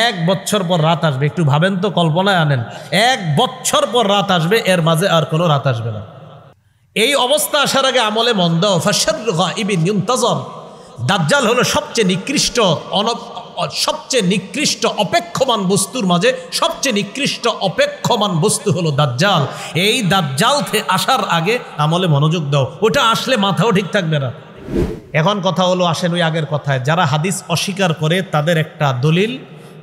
এক বছর পর রাত আসবে, একটু ভাবেন তো, কল্পনায় আনেন, এক বছর পর রাত আসবে, এর মাঝে আর কোনো রাত আসবে না। এই অবস্থা আসার আগে আমলে মন দাও। ফাশাররু গায়িবিন ইউনতাযার, দাজ্জাল হলো সবচেয়ে নিকৃষ্ট অপেক্ষমান বস্তুর মাঝে সবচেয়ে নিকৃষ্ট অপেক্ষমান বস্তু হলো দাজ্জাল। এই দাজ্জাল আসার আগে আমলে মনোযোগ দাও, ওটা আসলে মাথাও ঠিক থাকবে না। এখন কথা হলো, আসেন ওই আগের কথায়, যারা হাদিস অস্বীকার করে তাদের একটা দলিল,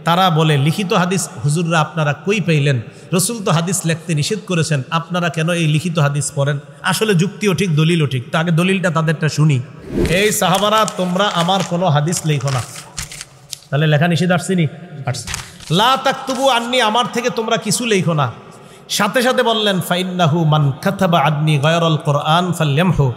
তারা বলে লিখিত হাদিস হুজুররা আপনারা কই পাইলেন? রসুল তো হাদিস লিখতে নিষেধ করেছেন, আপনারা কেন এই লিখিত হাদিস পড়েন? আসলে যুক্তিও ঠিক, দলিলও ঠিক। তো আগে দলিলটা তাদেরটা শুনি। এই সাহাবারা, তোমরা আমার কোনো হাদিস লেখো না। তাহলে লেখা নিষেধ আসছিনি? আসছে। লা তাকতুবু আন্নি, আমার থেকে তোমরা কিছু লেখো না। সাথে সাথে বললেন ফাইন্নাহু মান কাতাবা আন্নি গায়রাল কোরআন ফালইয়ামহু,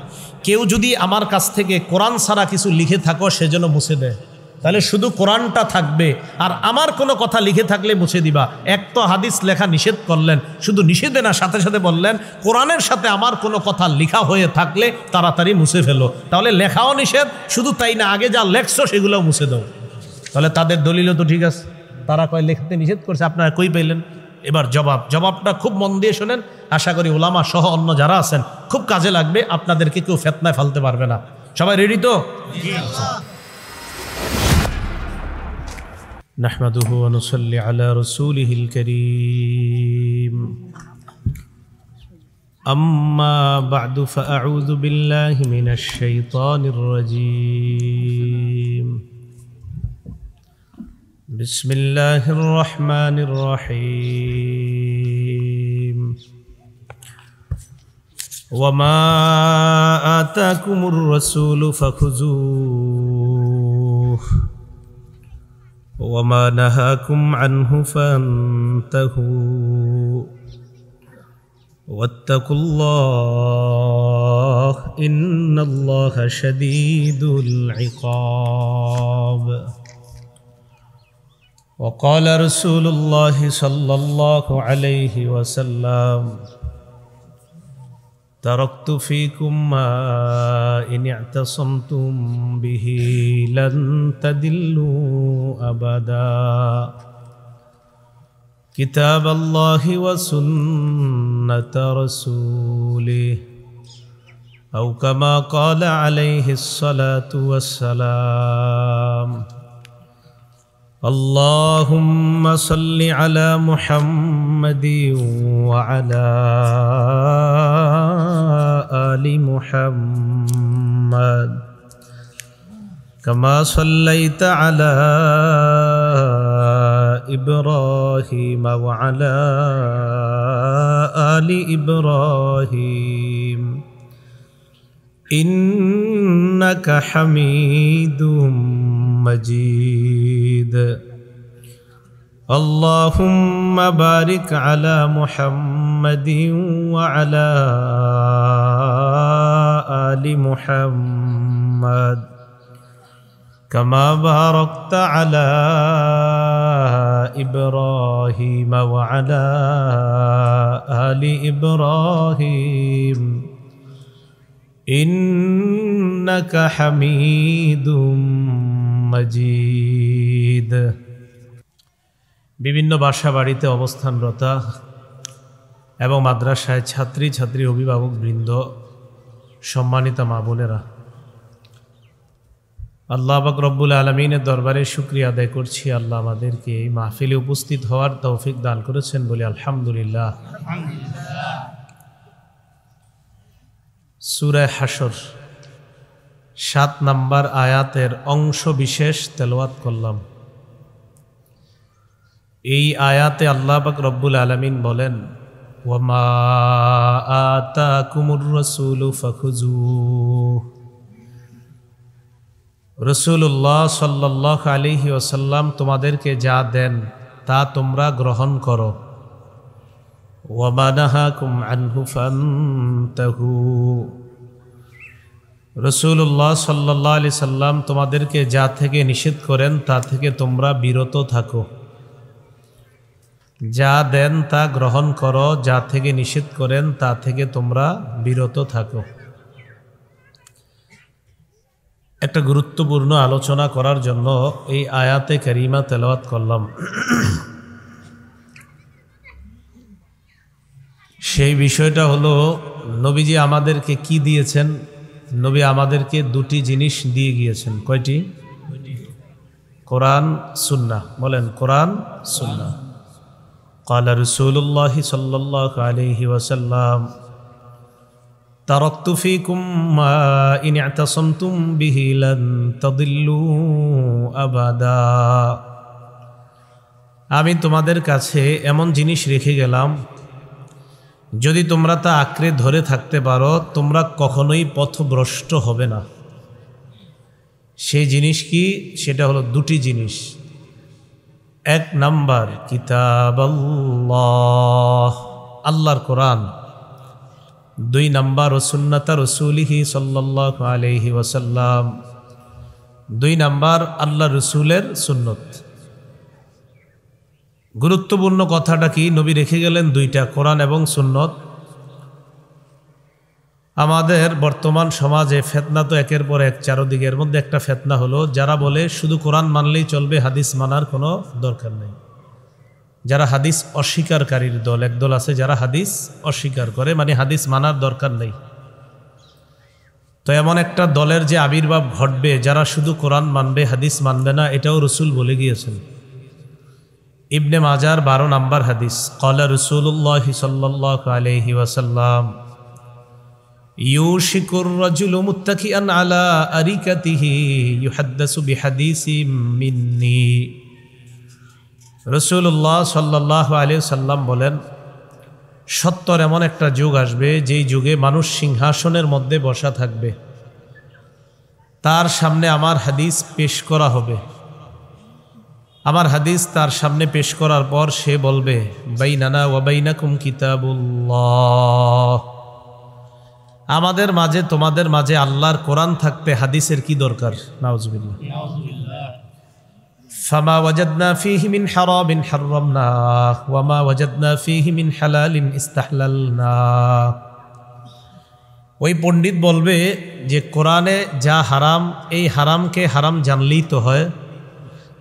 কেউ যদি আমার কাছ থেকে কোরআন ছাড়া কিছু লিখে থাকো সেজন্য মুছে দেয়। তাহলে শুধু কোরআনটা থাকবে, আর আমার কোনো কথা লিখে থাকলে মুছে দিবা। এক তো হাদিস লেখা নিষেধ করলেন, শুধু নিষেধে না, সাথে সাথে বললেন কোরআনের সাথে আমার কোনো কথা লেখা হয়ে থাকলে তাড়াতাড়ি মুছে ফেলো। তাহলে লেখাও নিষেধ, শুধু তাই না, আগে যা লেখছো সেগুলোও মুছে দাও। তাহলে তাদের দলিলও তো ঠিক আছে, তারা কয় লিখতে নিষেধ করছে, আপনারা কই পেলেন? এবার জবাবটা খুব মন দিয়ে শোনেন, আশা করি ওলামা সহ অন্য যারা আছেন খুব কাজে লাগবে, আপনাদেরকে কেউ ফেতনায় ফেলতে পারবে না। সবাই রেডি তো? নাহমাদুহু ওয়া নুসাল্লি আলা রাসূলিহিল কারীম, আম্মা বা'দু ফাআউযু বিল্লাহি মিনাশ শাইতানির রাজীম। বিসমিল্লাহির রহমানির রহিম। ওয়া মা আতাকুমুর রাসূলু ফাখুযূহু ওয়া মা নাহাকুম আনহু ফান্তাহু ওয়াত্তাকুল্লাহ ইন্নাল্লাহা শাদীদুল ইকাব। وقال رسول الله صلى الله عليه وسلم تركت فيكم ما إن اعتصمتم به لن تضلوا أبدا كتاب الله وسنة رسوله أو كما قال عليه الصلاة والسلام اللهم صل على محمد وعلى آل محمد كما صليت على إبراهيم وعلى آل إبراهيم إنك حميد مجيد اللهم بارك على محمد وعلى آل محمد كما باركت على إبراهيم وعلى آل إبراهيم إنك حميد مجيد। বিভিন্ন বাসা বাড়িতে অবস্থানরতা এবং মাদ্রাসায় ছাত্রী ছাত্রী অভিভাবক বৃন্দ, সম্মানিত মা বোনেরা, আল্লাহ পাক রব্বুল আলামিনের দরবারে শুকরিয়া আদায় করছি, আল্লাহ আমাদেরকে এই মাহফিলে উপস্থিত হওয়ার তৌফিক দান করেছেন বলে আলহামদুলিল্লাহ। সূরা হাশর 7 নম্বর আয়াতের অংশ বিশেষ তেলাওয়াত করলাম। এই আয়াতে আল্লাহ পাক রব্বুল আলামিন বলেন, ওয়া মা আতাকুমুর রাসূলু ফাখুযূহু, রাসূলুল্লাহ সাল্লাল্লাহু আলাইহি ওয়াসাল্লাম তোমাদেরকে যা দেন তা তোমরা গ্রহণ করো। ওয়া মা নাহাকুম আনহু ফান্তাহু, রাসূলুল্লাহ সাল্লাল্লাহু আলাইহি সাল্লাম তোমাদেরকে যা থেকে নিষেধ করেন তা থেকে তোমরা বিরত থাকো। যা দেন তা গ্রহণ করো, যা থেকে নিষেধ করেন তা থেকে তোমরা বিরত থাকো। একটা গুরুত্বপূর্ণ আলোচনা করার জন্য এই আয়াতে কারিমা তেলাওয়াত করলাম। সেই বিষয়টা হলো নবীজি আমাদেরকে কি দিয়েছেন? নবী আমাদেরকে দুটি জিনিস দিয়ে গিয়েছেন। কয়টি? কোরআন সুন্নাহ। বলেন কোরআন সুন্নাহ। قال رسول الله صلى الله عليه وسلم تركت فيكم ما إن اعتصمتم به لن تضلوا أبدا। আমি তোমাদের কাছে এমন জিনিস রেখে গেলাম, যদি তোমরা তা আঁকড়ে ধরে থাকতে পারো তোমরা কখনোই পথভ্রষ্ট হবে না। সেই জিনিস কি? সেটা হলো দুটি জিনিস। এক নাম্বার কিতাবাল্লাহ, আল্লাহর কোরআন। দুই নাম্বার সুন্নাত রাসূলিহি সাল্লাল্লাহু আলাইহি ওয়াসাল্লাম। দুই নাম্বার আল্লাহ রসুলের সুন্নত। গুরুত্বপূর্ণ কথাটা কি? নবী রেখে গেলেন দুইটা, কোরআন এবং সুন্নত। আমাদের বর্তমান সমাজে ফেতনা তো একের পর এক, চারদিকের মধ্যে একটা ফেতনা হলো যারা বলে শুধু কোরআন মানলেই চলবে, হাদিস মানার কোনো দরকার নেই। যারা হাদিস অস্বীকারীর দল, একদল আছে যারা হাদিস অস্বীকার করে, মানে হাদিস মানার দরকার নেই। তো এমন একটা দলের যে আবির্ভাব ঘটবে যারা শুধু কোরআন মানবে, হাদিস মানবে না, এটাও রসুল বলে গিয়েছেন। ইবনে মাজার 12 নম্বর হাদিস, ক্বালা রাসূলুল্লাহ সাল্লাল্লাহু আলাইহি ওয়াসাল্লাম ইউশিকুর রাজুলু মুত্তাকিআন আলা আরিকাতিহি ইউহাদ্দিসু বিহাদিসিম মিন্নি। রাসূলুল্লাহ সাল্লাল্লাহু আলাইহি ওয়াসাল্লাম বলেন, সত্তর এমন একটা যুগ আসবে যেই যুগে মানুষ সিংহাসনের মধ্যে বসা থাকবে, তার সামনে আমার হাদিস পেশ করা হবে। আমার হাদিস তার সামনে পেশ করার পর সে বলবে, বাইনানা ওয়া বাইনাকুম কিতাবুল্লাহ, আমাদের মাঝে তোমাদের মাঝে আল্লাহর কোরআন থাকতে হাদিসের কি দরকার? নাউজুবিল্লাহ। ফামা ওয়াজাদনা ফীহি মিন হারামিন হাররামনা ওয়া মা ওয়াজাদনা ফীহি মিন হালালিন ইস্তাহলালনা। ওই পণ্ডিত বলবে যে কোরআনে যা হারাম, এই হারামকে হারাম জানলেই তো হয়,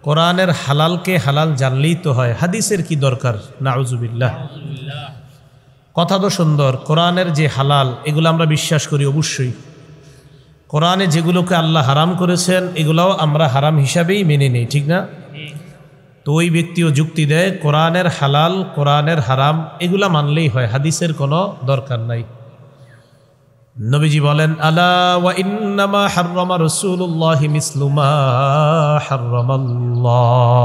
কোরআনের হালালকে হালাল জানলেই তো হয়, হাদিসের কি দরকার? নাউজুবিল্লাহ। কথা তো সুন্দর, কোরআনের যে হালাল এগুলো আমরা বিশ্বাস করি অবশ্যই। কোরআনে যেগুলোকে আল্লাহ হারাম করেছেন এগুলোও আমরা হারাম হিসাবেই মেনে নেই, ঠিক না? তো ওই ব্যক্তিও যুক্তি দেয় কোরআনের হালাল, কোরআনের হারাম এগুলা মানলেই হয়, হাদিসের কোনো দরকার নাই। নবীজি বলেন, আলা ওয়া ইন্নামা হাররামা রাসূলুল্লাহি মিসলু মা হাররামাল্লাহ।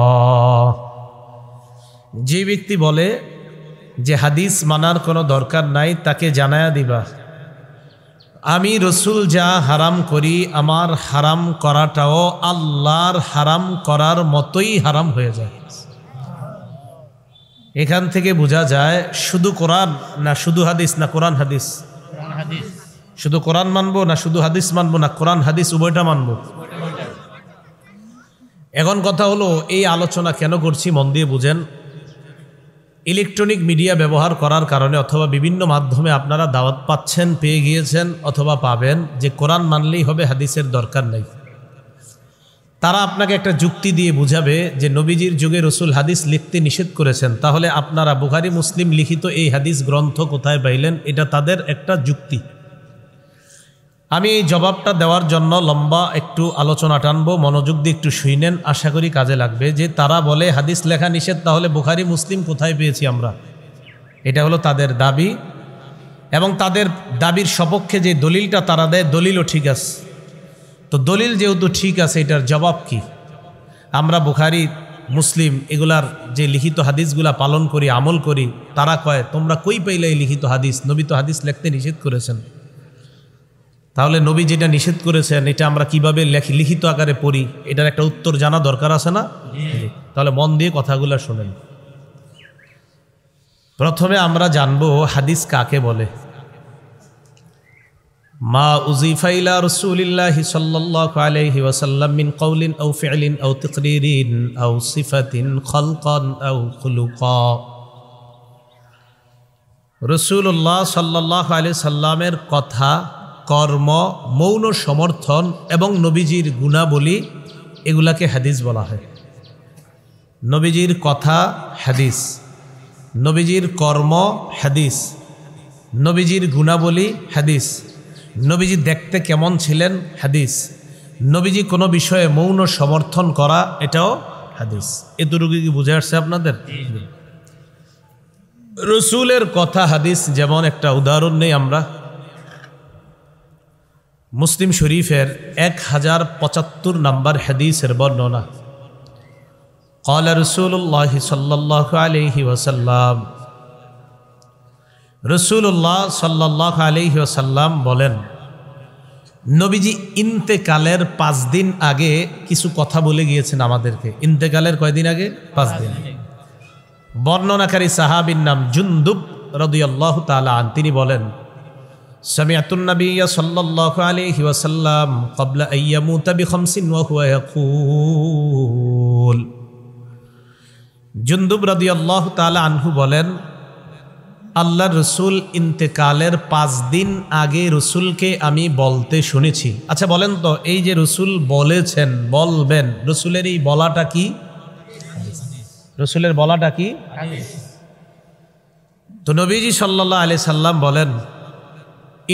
যে ব্যক্তি বলে যে হাদিস মানার কোনো দরকার নাই, তাকে জানায়া দিবা আমি রসুল যা হারাম করি আমার হারাম করাটাও আল্লাহর হারাম করার মতোই হারাম হয়ে যায়। এখান থেকে বোঝা যায় শুধু কোরআন না শুধু হাদিস, না কোরআন হাদিস, শুধু কোরআন মানবো না শুধু হাদিস মানবো, না কোরআন হাদিস উভয়টা মানবো। এখন কথা হলো এই আলোচনা কেন করছি মন দিয়ে বুঝেন। ইলেকট্রনিক মিডিয়া ব্যবহার করার কারণে অথবা বিভিন্ন মাধ্যমে আপনারা দাওয়াত পাচ্ছেন, পেয়ে গিয়েছেন অথবা পাবেন যে কোরআন মানলেই হবে, হাদিসের দরকার নেই। তারা আপনাকে একটা যুক্তি দিয়ে বুঝাবে যে নবীজির যুগে রসুল হাদিস লিখতে নিষেধ করেছেন, তাহলে আপনারা বুখারী মুসলিম লিখিত এই হাদিস গ্রন্থ কোথায় পাইলেন? এটা তাদের একটা যুক্তি। আমি এই জবাবটা দেওয়ার জন্য লম্বা একটু আলোচনা টানবো, মনোযোগ দিয়ে একটু শুনেন, আশা করি কাজে লাগবে। যে তারা বলে হাদিস লেখা নিষেধ, তাহলে বুখারী মুসলিম কোথায় পেয়েছি আমরা? এটা হলো তাদের দাবি, এবং তাদের দাবির সপক্ষে যে দলিলটা তারা দেয় দলিলও ঠিক আছে। তো দলিল যেহেতু ঠিক আছে, এটার জবাব কি? আমরা বুখারী মুসলিম এগুলার যে লিখিত হাদিসগুলা পালন করি, আমল করি, তারা কয় তোমরা কই পাইলে এই লিখিত হাদিস? নবী তো হাদিস লিখতে নিষেধ করেছেন। তাহলে নবী যেটা নিষেধ করেছেন এটা আমরা কিভাবে লিখিত আকারে পড়ি? এটার একটা উত্তর জানা দরকার আছে না? তাহলে মন দিয়ে কথাগুলো শোনেন। প্রথমে আমরা জানবো হাদিস কাকে বলে। মা উযিফা ইলা রাসূলিল্লাহি সাল্লাল্লাহু আলাইহি ওয়াসাল্লাম মিন কওলিন আও ফি'লিন আও তাকরিরিন আও সিফাতিন খালকান আও খুলুকা। রাসূলুল্লাহ সাল্লাল্লাহু আলাইহি সাল্লামের কথা, কর্ম, মৌন সমর্থন এবং নবীজির গুণাবলী, এগুলাকে হাদিস বলা হয়। নবীজির কথা হাদিস, নবীজির কর্ম হাদিস, নবীজির গুণাবলী হাদিস, নবীজি দেখতে কেমন ছিলেন হাদিস, নবীজি কোনো বিষয়ে মৌন সমর্থন করা এটাও হাদিস। এতটুকু কি বুঝে আসছে আপনাদের? রসুলের কথা হাদিস। যেমন একটা উদাহরণ নেই আমরা, মুসলিম শরীফের 1075 নম্বর হাদিসের বর্ণনা। قال رسول الله صلى الله عليه وسلم, রসুল্লাহ সাল্লাল্লাহু আলাইহি ওয়াসাল্লাম বলেন, নবীজি ইন্তেকালের 5 দিন আগে কিছু কথা বলে গিয়েছেন আমাদেরকে। ইন্তেকালের কয়দিন আগে? 5 দিন। বর্ণনাকারী সাহাবীর নাম জুনদুব রাদিয়াল্লাহু তাআলা আন। তিনি বলেন, সামিআতুন নাবিয়্য সাল্লাল্লাহু আলাইহি ওয়াসাল্লাম ক্বাবলা আন ইয়ামুতা বিখামসিন ওয়া হুয়া ইয়াকুল। জুনদুব রাদিয়াল্লাহু তাআলা আনহু বলেন, আল্লাহর রসুল ইন্তেকালের 5 দিন আগে রসুলকে আমি বলতে শুনেছি। আচ্ছা বলেন তো, এই যে রসুল বলেছেন, বলবেন, রসুলের এই বলাটা কি? রসুলের বলাটা কি? তো নবীজি সাল্লাল্লাহু আলাইহি সাল্লাম বলেন,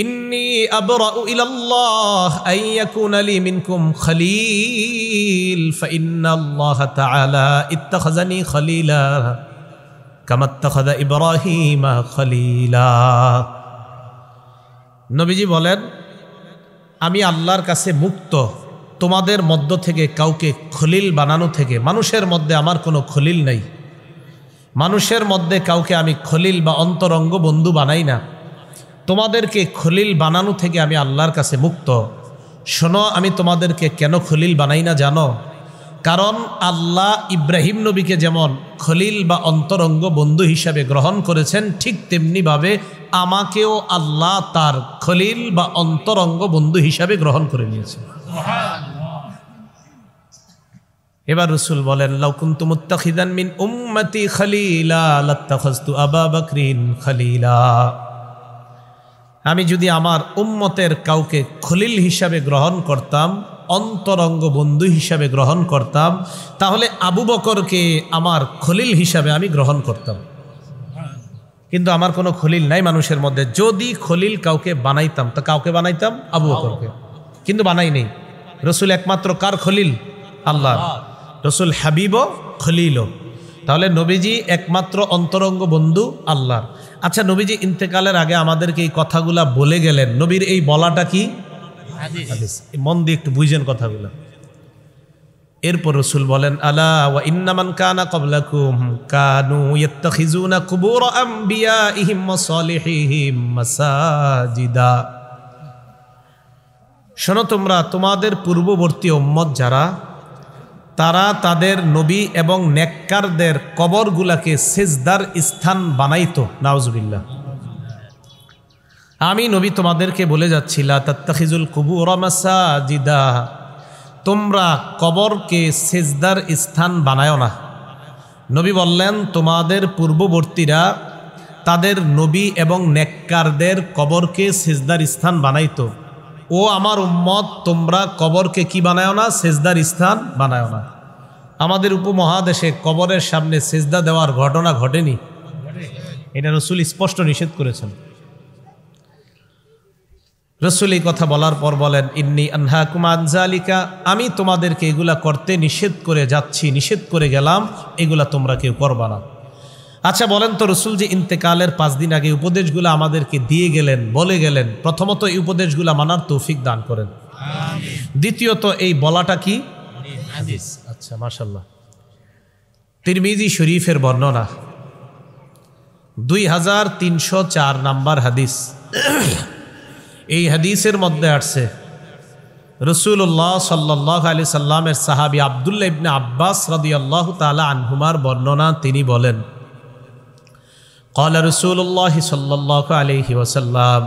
ইন্নী আবরাউ ইলাল্লাহ আন ইয়াকুনা লি মিনকুম খলিল ফাইন্নাল্লাহ তাআলা ইত্তাখাযানি খলিলা কামা ইত্তাখাযা ইব্রাহিমা খলিলা। নবীজি বলেন, আমি আল্লাহর কাছে মুক্ত তোমাদের মধ্য থেকে কাউকে খলিল বানানো থেকে। মানুষের মধ্যে আমার কোনো খলিল নাই, মানুষের মধ্যে কাউকে আমি খলিল বা অন্তরঙ্গ বন্ধু বানাই না। তোমাদেরকে খলিল বানানো থেকে আমি আল্লাহর কাছে মুক্ত। শোনো, আমি তোমাদেরকে কেন খলিল বানাই না জানো? কারণ আল্লাহ ইব্রাহিম নবীকে যেমন খলিল বা অন্তরঙ্গ বন্ধু হিসাবে গ্রহণ করেছেন, ঠিক তেমনিভাবে আমাকেও আল্লাহ তার খলিল বা অন্তরঙ্গ বন্ধু হিসাবে গ্রহণ করে নিয়েছে। এবার রসুল বলেন, লাউ কুনতু মুত্তাখিযান মিন উম্মতি খলিলা লাত্তাখাযতু আবা বকরিন খলিলা। আমি যদি আমার উম্মতের কাউকে খলিল হিসাবে গ্রহণ করতাম, অন্তরঙ্গ বন্ধু হিসাবে গ্রহণ করতাম, তাহলে আবু বকরকে আমার খলিল হিসাবে আমি গ্রহণ করতাম। কিন্তু আমার কোনো খলিল নাই মানুষের মধ্যে। যদি খলিল কাউকে বানাইতাম, তো কাউকে বানাইতাম? আবু বকরকে। কিন্তু বানাই নেই। রসুল একমাত্র কার খলিল? আল্লাহ। রসুল হাবিবও খলিলও। তাহলে নবীজি একমাত্র অন্তরঙ্গ বন্ধু আল্লাহর। আচ্ছা, নবীজি ইন্তেকালের আগে আমাদেরকে এই কথাগুলা বলে গেলেন, নবীর এই বলাটা কি? হাদিস। মন দিয়ে একটু বুঝেন কথাগুলো। এরপর রসুল বলেন, আলা ওয়া ইন্না মান কানা ক্বাবলাকুম কানু ইয়াত্তাখিযুনা কুবুর আমবিয়াইহিম ওয়া সালিহিহিম মাসাজিদা। শোনো তোমরা, তোমাদের পূর্ববর্তী উম্মত যারা, তারা তাদের নবী এবং নেককারদের কবরগুলাকে সিজদার স্থান বানাইতো। নাউজুবিল্লাহ। আমি নবী তোমাদেরকে বলে যাচ্ছি, লা তাত্তাখিজুল কুবুর মাসাজিদা, তোমরা কবরকে সিজদার স্থান বানায়ো না। নবী বললেন, তোমাদের পূর্ববর্তীরা তাদের নবী এবং নেককারদের কবরকে সিজদার স্থান বানাইতো। ও আমার উম্মত, তোমরা কবরকে কি বানায়ো না? সিজদার স্থান বানায়ো না। আমাদের উপমহাদেশে কবরের সামনে সিজদা দেওয়ার ঘটনা ঘটেনি, এটা রসুল স্পষ্ট নিষেধ করেছেন। রসুল এই কথা বলার পর বলেন, ইন্নী আনহাকুম আন যালিকা, আমি তোমাদেরকে এগুলা করতে নিষেধ করে যাচ্ছি, নিষেধ করে গেলাম, এগুলা তোমরা কেউ করবা না। আচ্ছা বলেন তো, রসুল যে ইন্তেকালের 5 দিন আগে উপদেশগুলো আমাদেরকে দিয়ে গেলেন, বলে গেলেন, প্রথমত এই উপদেশগুলো মানার তৌফিক দান করেন। দ্বিতীয়ত এই বলাটা কি? হাদিস। আচ্ছা, মাশাআল্লাহ। তিরমিজি শরীফের বর্ণনা 2304 নাম্বার হাদিস। এই হাদিসের মধ্যে আসছে, রসুল্লাহ সাল্লাল্লাহু আলাইহি সাল্লামের সাহাবী আব্দুল্লাহ ইবনে আব্বাস রাদিয়াল্লাহু তাআলা আনহুমার বর্ণনা। তিনি বলেন, قال رسول الله صلى الله عليه وسلم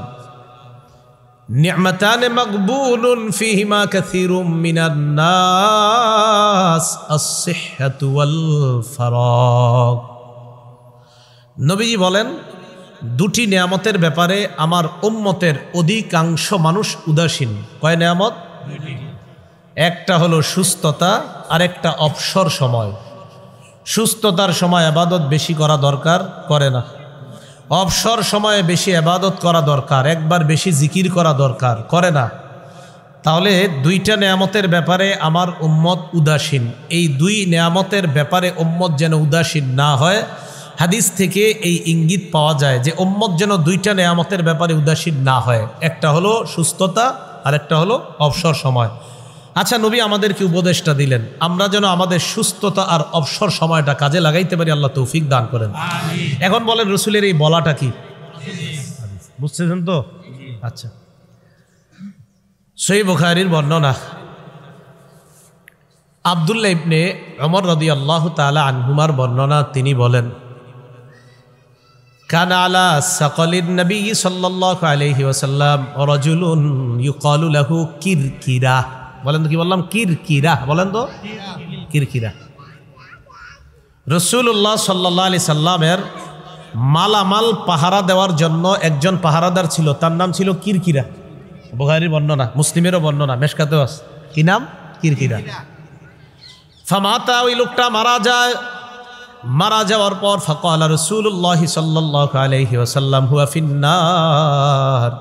نعمتان مغبون فيهما كثير من الناس الصحة والفراغ। নবীজি বলেন, দুটি নেয়ামতের ব্যাপারে আমার উম্মতের অধিকাংশ মানুষ উদাসীন। কয় নেয়ামত? একটা হলো সুস্থতা, আর একটা অবসর সময়। সুস্থতার সময় ইবাদত বেশি করা দরকার, করে না। অবসর সময়ে বেশি ইবাদত করা দরকার, একবার বেশি জিকির করা দরকার, করে না। তাহলে দুইটা নেয়ামতের ব্যাপারে আমার উম্মত উদাসীন। এই দুই নেয়ামতের ব্যাপারে উম্মত যেন উদাসীন না হয়, হাদিস থেকে এই ইঙ্গিত পাওয়া যায় যে উম্মত যেন দুইটা নেয়ামতের ব্যাপারে উদাসীন না হয়। একটা হলো সুস্থতা, আর একটা হলো অবসর সময়। আচ্ছা, নবী আমাদেরকে উপদেশটা দিলেন, আমরা যেন আমাদের সুস্থতা আর অবসর সময়টা কাজে লাগাইতে পারি। আল্লাহ তৌফিক দান করেন। এখন বলেন, রসুলের এই বলাটা কি? বুঝতেছেন তো? আচ্ছা, সহিহ বুখারীর বর্ণনা, আব্দুল্লাহ ইবনে ওমর রাদিয়াল্লাহু তাআলা আনহুমার বর্ণনা, তিনি বলেন, কানা আলা সাকালিন নবী সাল্লাল্লাহু আলাইহি ওয়াসাল্লাম রাজুলুন ইউকালু লাহু কিরকিরা। বলেন তো, কি বললাম? কিরকিরা। বলেন তো, কিরকিরা। রাসূলুল্লাহ সাল্লাল্লাহু আলাইহি সাল্লামের মালামাল পাহারা দেওয়ার জন্য একজন পাহারাদার ছিল, তার নাম ছিল কিরকিরা। বুখারীর বর্ণনা, মুসলিমেরও বর্ণনা, মেশকাতেও আছে। কি নাম? কিরকিরা। ফামাতা, ওই লোকটা মারা যায়। মারা যাওয়ার পর ফাকালা রাসূলুল্লাহ সাল্লাল্লাহু আলাইহি ওয়াসাল্লাম হুয়া ফিন্নার।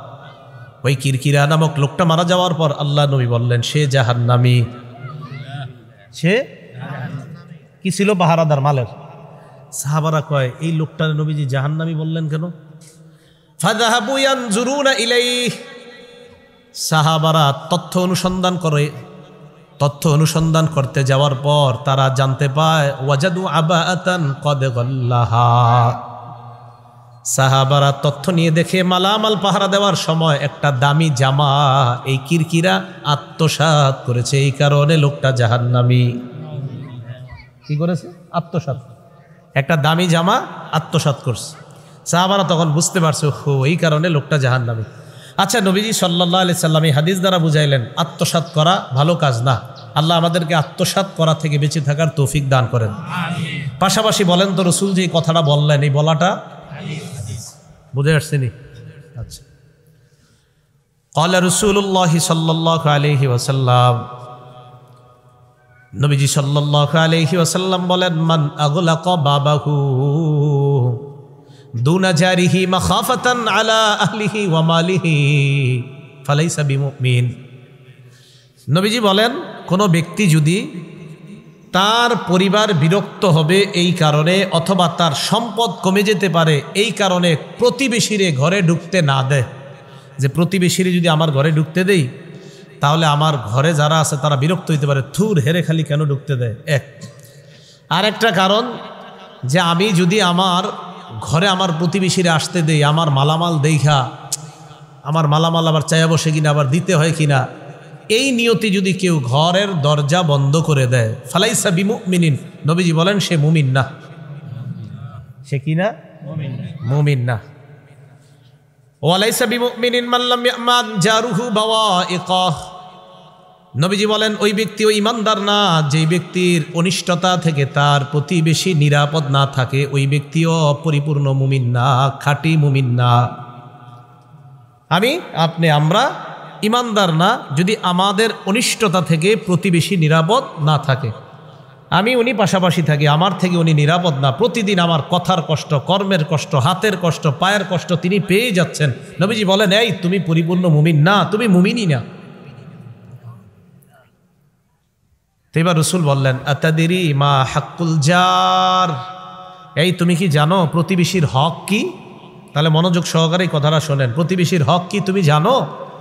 ওই কিরকিরা নামক লোকটা মারা যাওয়ার পর আল্লাহ নবী বললেন, সে জাহান্নামী। সে কি ছিল? পাহারাদার, মালের। সাহাবারা কয়, এই লোকটার নবীজি জাহান্নামী বললেন কেন? ফাযাহাবু ইয়ানজুরুনা ইলাইহি। সাহাবারা তথ্য অনুসন্ধান করতে যাওয়ার পর তারা জানতে পায়, ওয়াজাদু আবাআতান কদ গাল্লাহা। সাহাবারা তথ্য নিয়ে দেখে মালামাল পাহারা দেওয়ার সময় একটা দামি জামা এই কিরকিরা আত্মসাৎ করেছে। এই কারণে লোকটা জাহান্নামী। কি করেছে? আত্মসাৎ। একটা দামি জামা আত্মসাৎ করছে। সাহাবারা তখন বুঝতে পারছে, ও, এই কারণে লোকটা জাহান্নামী। আচ্ছা, নবীজি সাল্লাল্লাহু আলাইহি সাল্লাম এই হাদিস দ্বারা বুঝাইলেন আত্মসাৎ করা ভালো কাজ না। আল্লাহ আমাদেরকে আত্মসাৎ করা থেকে বেঁচে থাকার তৌফিক দান করেন। পাশাপাশি বলেন তো, রসুল যে কথাটা বললেন, এই বলাটা বুঝে আসছেনি? আচ্ছা, ক্বালা রাসূলুল্লাহি সাল্লাল্লাহু আলাইহি ওয়াসাল্লাম, নবীজি সাল্লাল্লাহু আলাইহি ওয়াসাল্লাম বলেন, মান আগলাকা বাবাহু দুনা জারিহি মাখাফাতান আলা আহলিহি ওয়া মালিহি ফালাইসা বিমুমিন। নবীজি বলেন, কোনো ব্যক্তি যদি তার পরিবার বিরক্ত হবে এই কারণে, অথবা তার সম্পদ কমে যেতে পারে এই কারণে প্রতিবেশীরে ঘরে ঢুকতে না দেয়, যে প্রতিবেশীরে যদি আমার ঘরে ঢুকতে দেই তাহলে আমার ঘরে যারা আছে তারা বিরক্ত হইতে পারে, থুর হেরে খালি কেন ঢুকতে দেয়। এক আরেকটা কারণ, যে আমি যদি আমার ঘরে আমার প্রতিবেশীরা আসতে দেই, আমার মালামাল দেখা, আমার মালামাল আবার চাইয়া বসে কিনা, আবার দিতে হয় কিনা, এই নিয়তি যদি কেউ ঘরের দরজা বন্ধ করে দেয়, ফালাইসা বিমুমিনিন, নবীজি বলেন সে মুমিন না। সে কি না? মুমিন না। ওয়ালাইসা বিমুমিনিন মান লাম ইয়ামান জারুহু বাওয়াইকাহ। নবীজি বলেন, ওই ব্যক্তি ওই ইমানদার না যেই ব্যক্তির অনিষ্টতা থেকে তার প্রতিবেশী নিরাপদ না থাকে, ওই ব্যক্তিও পরিপূর্ণ মুমিন না, খাঁটি মুমিন না। আমরা ইমানদার না যদি আমাদের অনিষ্টতা থেকে প্রতিবেশী নিরাপদ না থাকে। উনি পাশাপাশি থাকি, আমার থেকে উনি নিরাপদ না, প্রতিদিন আমার কথার কষ্ট, কর্মের কষ্ট, হাতের কষ্ট, পায়ের কষ্ট তিনি পেয়ে যাচ্ছেন। নবীজি বলেন, এই তুমি পরিপূর্ণ মুমিন না, তুমি মুমিনই না। এবার রসুল বললেন, আতাদিরি মা হাক্কুল জার, এই তুমি কি জানো প্রতিবেশীর হক কি? তাহলে মনোযোগ সহকারে কথাটা শোনেন, প্রতিবেশীর হক কি তুমি জানো?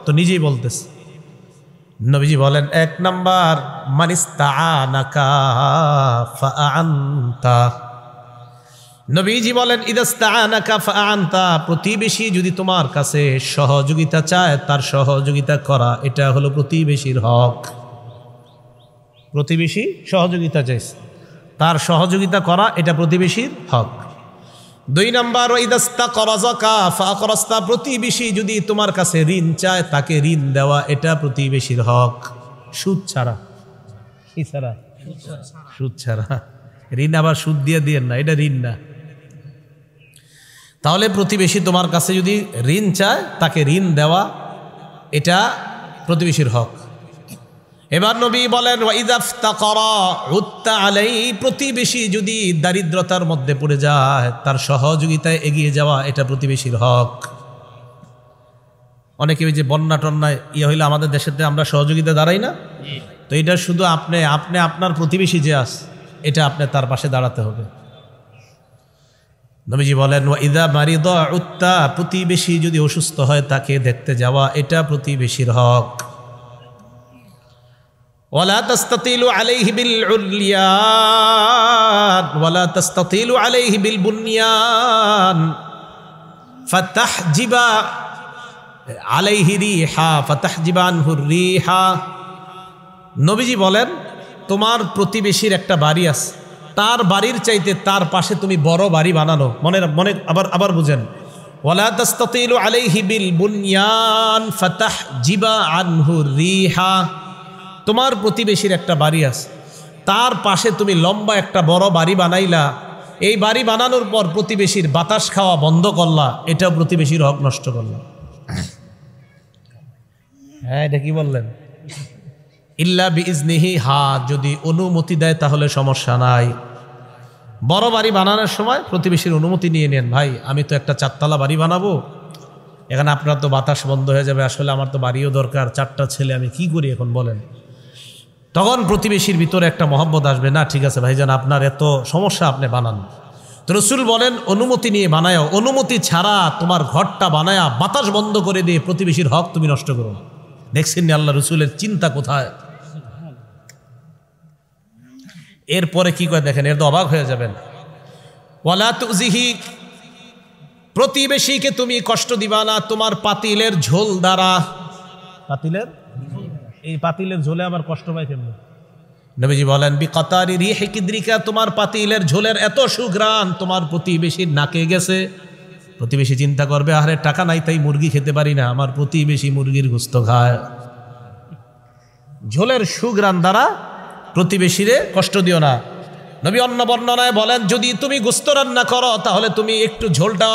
তো নিজেই বলতেছে। নবীজি বলেন, 1 নাম্বার, মানিস্তাআনাকা ফাআনতা। নবীজি বলেন, ইদাস্তাআনাকা ফাআনতা, প্রতিবেশী যদি তোমার কাছে সহযোগিতা চায়, তার সহযোগিতা করা, এটা হলো প্রতিবেশীর হক। প্রতিবেশী সহযোগিতা চাইছে, তার সহযোগিতা করা, এটা প্রতিবেশীর হক। 2 নাম্বার, ইদাস্তাকরাজাকা ফাআকরাস্তা, প্রতিবেশী যদি তোমার কাছে ঋণ চায়, তাকে ঋণ দেওয়া, এটা প্রতিবেশীর হক। সুদ ছাড়া। কি ছাড়া? সুদ ছাড়া। ঋণ আবার সুদ দিয়ে দিয়েন না, এটা ঋণ না। তাহলে প্রতিবেশী তোমার কাছে যদি ঋণ চায় তাকে ঋণ দেওয়া এটা প্রতিবেশীর হক। এবার নবী বলেন প্রতিবেশী যদি দারিদ্রতার মধ্যে পড়ে যায় তার সহযোগিতায় এগিয়ে যাওয়া এটা প্রতিবেশীর হক। অনেকে ওই যে বন্যা টন্যায় হইলে আমাদের দেশেতে আমরা সহযোগিতা দাঁড়াই না, তো এটা শুধু আপনি আপনার প্রতিবেশী যে আছে এটা আপনি তার পাশে দাঁড়াতে হবে। নবীজি বলেন ওয়াইদা মারিদা উত্তা প্রতিবেশী যদি অসুস্থ হয় তাকে দেখতে যাওয়া এটা প্রতিবেশীর হক। ওয়ালা তাস্তাতিলু আলাইহি বিল উলিয়ান ওয়ালা তাস্তাতিলু আলাইহি বিল বুনিয়ান ফাতাহজিবা আলাইহি রিহা ফাতাহজিবা আনহু রিহা। নবীজি বলেন তোমার প্রতিবেশীর একটা বাড়ি আছে, তার বাড়ির চাইতে তার পাশে তুমি বড় বাড়ি বানানো, মনে আবার বুঝেন, ওয়ালা তাস্তাতিলু আলাইহি বিল বুনিয়ান ফাতাহজিবা আনহু রিহা। তোমার প্রতিবেশীর একটা বাড়ি আছে, তার পাশে তুমি লম্বা একটা বড় বাড়ি বানাইলা, এই বাড়ি বানানোর পর প্রতিবেশীর বাতাস খাওয়া বন্ধ করলা, এটাও প্রতিবেশীর হক নষ্ট করলা। হ্যাঁ, এটা কি বললেন? ইল্লা বিইজনিহি, যদি অনুমতি দেয় তাহলে সমস্যা নাই। বড় বাড়ি বানানোর সময় প্রতিবেশীর অনুমতি নিয়ে নেন, ভাই আমি তো একটা 4 তলা বাড়ি বানাবো, এখানে আপনার তো বাতাস বন্ধ হয়ে যাবে, আসলে আমার তো বাড়িও দরকার, 4টা ছেলে, আমি কি করি এখন বলেন। তখন প্রতিবেশীর ভিতরে একটা মহব্বত আসবে, না ঠিক আছে ভাইজান আপনার এত সমস্যা আপনি বানান। তো রাসূল বলেন অনুমতি নিয়ে বানায়, অনুমতি ছাড়া তোমার ঘরটা বানায়া বাতাস বন্ধ করে দিয়ে প্রতিবেশীর হক তুমি নষ্ট করো। দেখছেন আল্লাহ রসুলের চিন্তা কোথায়। এরপরে কি করে দেখেন, এর তো অবাক হয়ে যাবেন। ওয়ালা তুজিহি, প্রতিবেশীকে তুমি কষ্ট দিবা না তোমার পাতিলের ঝোল দ্বারা। এই পাতিলের ঝোলে আবার কষ্ট পায় কেমন? নবীজি বলেন বিকাতারি রিহি কিদ্রিকা, তোমার পাতিলের ঝোলের এত সুঘ্রাণ তোমার প্রতিবেশীর নাকে গেছে। প্রতিবেশী চিন্তা করবে আরে টাকা নাই তাই মুরগি খেতে পারি না, আমার প্রতিবেশী মুরগির গোস্ত খায়। ঝোলের সুঘ্রাণ দ্বারা প্রতিবেশীরে কষ্ট দিও না। নবী অন্য বর্ণনায় বলেন যদি তুমি গোস্ত রান্না করো তাহলে তুমি একটু ঝোলটা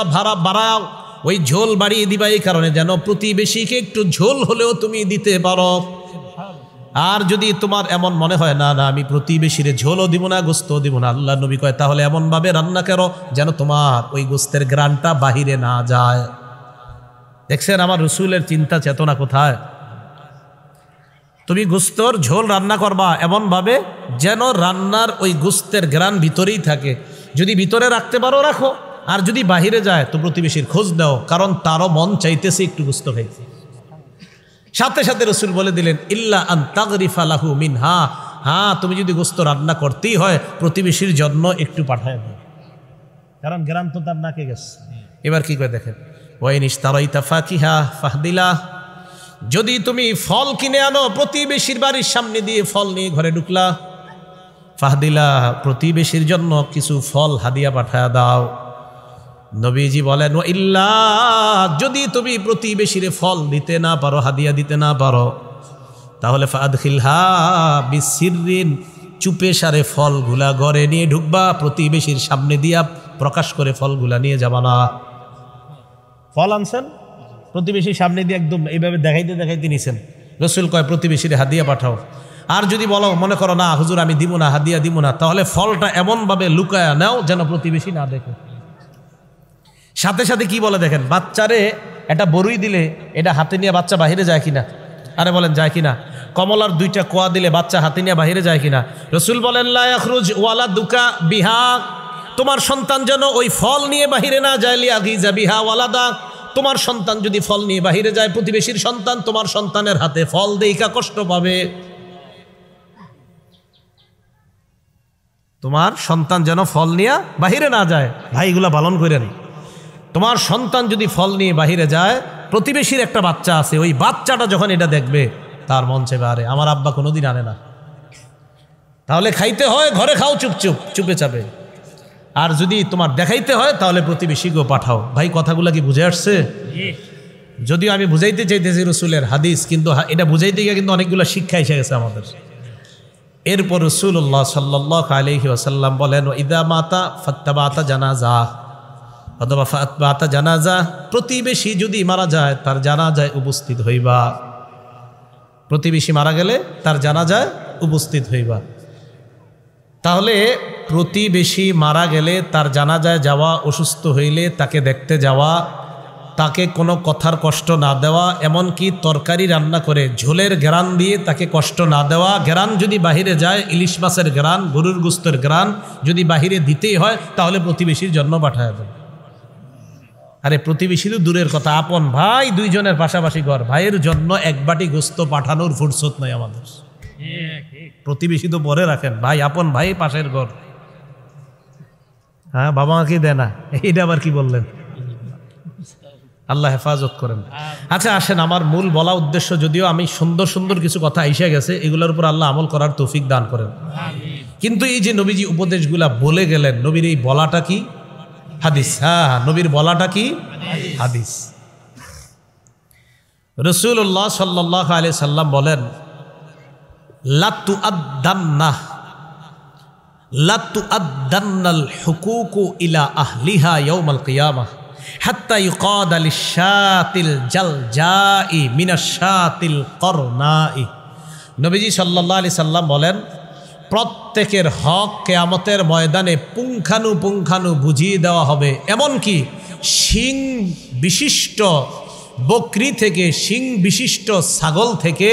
বাড়াও, ওই ঝোল বাড়িয়ে দিবা এই কারণে যেন প্রতিবেশীকে একটু ঝোল হলেও তুমি দিতে পারো। আর যদি তোমার এমন মনে হয় না না আমি প্রতিবেশীরে ঝোলও দিব না গোস্তও দিব না, আল্লাহ নবী কয় তাহলে এমনভাবে রান্না করো যেন তোমার ওই গোস্তের ঘ্রাণটা বাহিরে না যায়। দেখছেন আমার রসুলের চিন্তা চেতনা কোথায়। তুমি গোস্তর ঝোল রান্না করবা এমনভাবে যেন রান্নার ওই গোস্তের ঘ্রাণ ভিতরেই থাকে, যদি ভিতরে রাখতে পারো রাখো, আর যদি বাহিরে যায় তো প্রতিবেশীর খোঁজ দাও, কারণ তারও মন চাইতেছে একটু গোস্ত খাইতে। সাথে সাথে রসুল বলে দিলেন ইল্লা আন তাগরিফা লাহু মিনহা, তুমি যদি গোস্ত রান্না করতেই হয় প্রতিবেশীর জন্য একটু পাঠায় দাও, কারণ গ্রাম তো তার নাকে গেছে। এবার কি করে দেখেন, ওয়াইন ইশতারাইতা ফাকিহা ফাহদিলা, যদি তুমি ফল কিনে আনো প্রতিবেশীর বাড়ির সামনে দিয়ে ফল নিয়ে ঘরে ঢুকলা, ফাহদিলা প্রতিবেশীর জন্য কিছু ফল হাদিয়া পাঠায় দাও। নবীজি বলেন ও ইল্লা, যদি তুমি প্রতিবেশীরে ফল দিতে না পারো, হাদিয়া দিতে না পারো, তাহলে ফাদখিলহা বিসিররিন, চুপে সারে ফলগুলা ঘরে নিয়ে ঢুকবা, প্রতিবেশীর সামনে দিয়া প্রকাশ করে ফলগুলা নিয়ে যাবা না। ফল আনছেন প্রতিবেশীর সামনে দিয়ে একদম এইভাবে দেখাইতে দেখাইতে নিছেন, রসুল কয় প্রতিবেশীরে হাদিয়া পাঠাও। আর যদি বলো মনে করো না হুজুর আমি দিব না, হাদিয়া দিব না, তাহলে ফলটা এমনভাবে লুকায়া নাও যেন প্রতিবেশী না দেখে। সাথে সাথে কি বলে দেখেন, বাচ্চারে একটা বড়ই দিলে এটা হাতে নিয়ে বাচ্চা বাহিরে যায় কিনা? আরে বলেন যায় কিনা? কমলার 2টা কোয়া দিলে বাচ্চা হাতে নিয়ে বাহিরে যায় কিনা? রসুল বলেন লা ইয়াখরুজ ওয়ালাদুকা বিহা, তোমার সন্তান যেন ওই ফল নিয়ে বাহিরে না যায়, লিয়াগিজা বিহা ওয়ালাদা, তোমার সন্তান যদি ফল নিয়ে বাহিরে যায়, প্রতিবেশীর সন্তান তোমার সন্তানের হাতে ফল দেইকা কষ্ট পাবে। তোমার সন্তান যেন ফল নিয়ে বাহিরে না যায়, ভাইগুলা পালন করেন। তোমার সন্তান যদি ফল নিয়ে বাহিরে যায়, প্রতিবেশীর একটা বাচ্চা আছে, ওই বাচ্চাটা যখন এটা দেখবে তার মন চাইবে আরে আমার আব্বা কোনোদিন আনে না, তাহলে খাইতে হয় ঘরে খাও চুপে চাপে, আর যদি তোমার দেখাইতে হয় তাহলে প্রতিবেশীকেও পাঠাও। ভাই কথাগুলো কি বুঝে আসছে? যদিও আমি বুঝাইতে চাইতেছি রসুলের হাদিস, কিন্তু এটা বুঝাইতে গিয়ে কিন্তু অনেকগুলো শিক্ষা এসে গেছে আমাদের। এরপর রাসূলুল্লাহ সাল্লাল্লাহু আলাইহি ওয়াসাল্লাম বলেন ইদা মাতা ফাত্তাবাতা জানাজা, অথবা ফাতবাতা জানাজা, প্রতিবেশী যদি মারা যায় তার জানাজায় উপস্থিত হইবা। প্রতিবেশী মারা গেলে তার জানাজায় উপস্থিত হইবা। তাহলে প্রতিবেশী মারা গেলে তার জানাজায় যাওয়া, অসুস্থ হইলে তাকে দেখতে যাওয়া, তাকে কোনো কথার কষ্ট না দেওয়া, এমনকি তরকারি রান্না করে ঝোলের ঘ্রাণ দিয়ে তাকে কষ্ট না দেওয়া। ঘ্রাণ যদি বাহিরে যায়, ইলিশ মাছের ঘ্রাণ, গরুর গোস্তের ঘ্রাণ যদি বাহিরে দিতেই হয় তাহলে প্রতিবেশীর জন্য পাঠায় দেবে। আরে প্রতিবেশীরও দূরের কথা, আপন ভাই দুইজনের পাশাপাশি ঘর, ভাইয়ের জন্য এক বাটি গোস্ত পাঠানোর ফুরসত নাই আমাদের। প্রতিবেশী তো পরে রাখেন, ভাই আপন ভাই পাশের ঘর। হ্যাঁ, বাবা মাকে দেয় না, এইটা আবার কি বললেন? আল্লাহ হেফাজত করেন। আচ্ছা আসেন, আমার মূল বলা উদ্দেশ্য, যদিও আমি সুন্দর সুন্দর কিছু কথা এসে গেছে, এগুলোর উপর আল্লাহ আমল করার তৌফিক দান করেন। কিন্তু এই যে নবীজি উপদেশগুলা বলে গেলেন, নবীর এই বলাটা কি হাদিস। হ্যাঁ, নবীর বলাটা কি হাদিস। রাসূলুল্লাহ সাল্লাল্লাহু আলাইহি সাল্লাম বলেন, লা তুআদ্দান্নাল হুকুকু ইলা আহলিহা ইয়াউমাল কিয়ামাহ হাত্তা ইউকাদা লিশাতিল জালজাই মিনাশ-শাতিল করনাই। নবীজি সাল্লাল্লাহু আলাইহি সাল্লাম বলেন, প্রত্যেকের হক কিয়ামতের ময়দানে পুঙ্খানু বুঝিয়ে দেওয়া হবে। এমনকি শিং বিশিষ্ট বকরি থেকে, শিং বিশিষ্ট ছাগল থেকে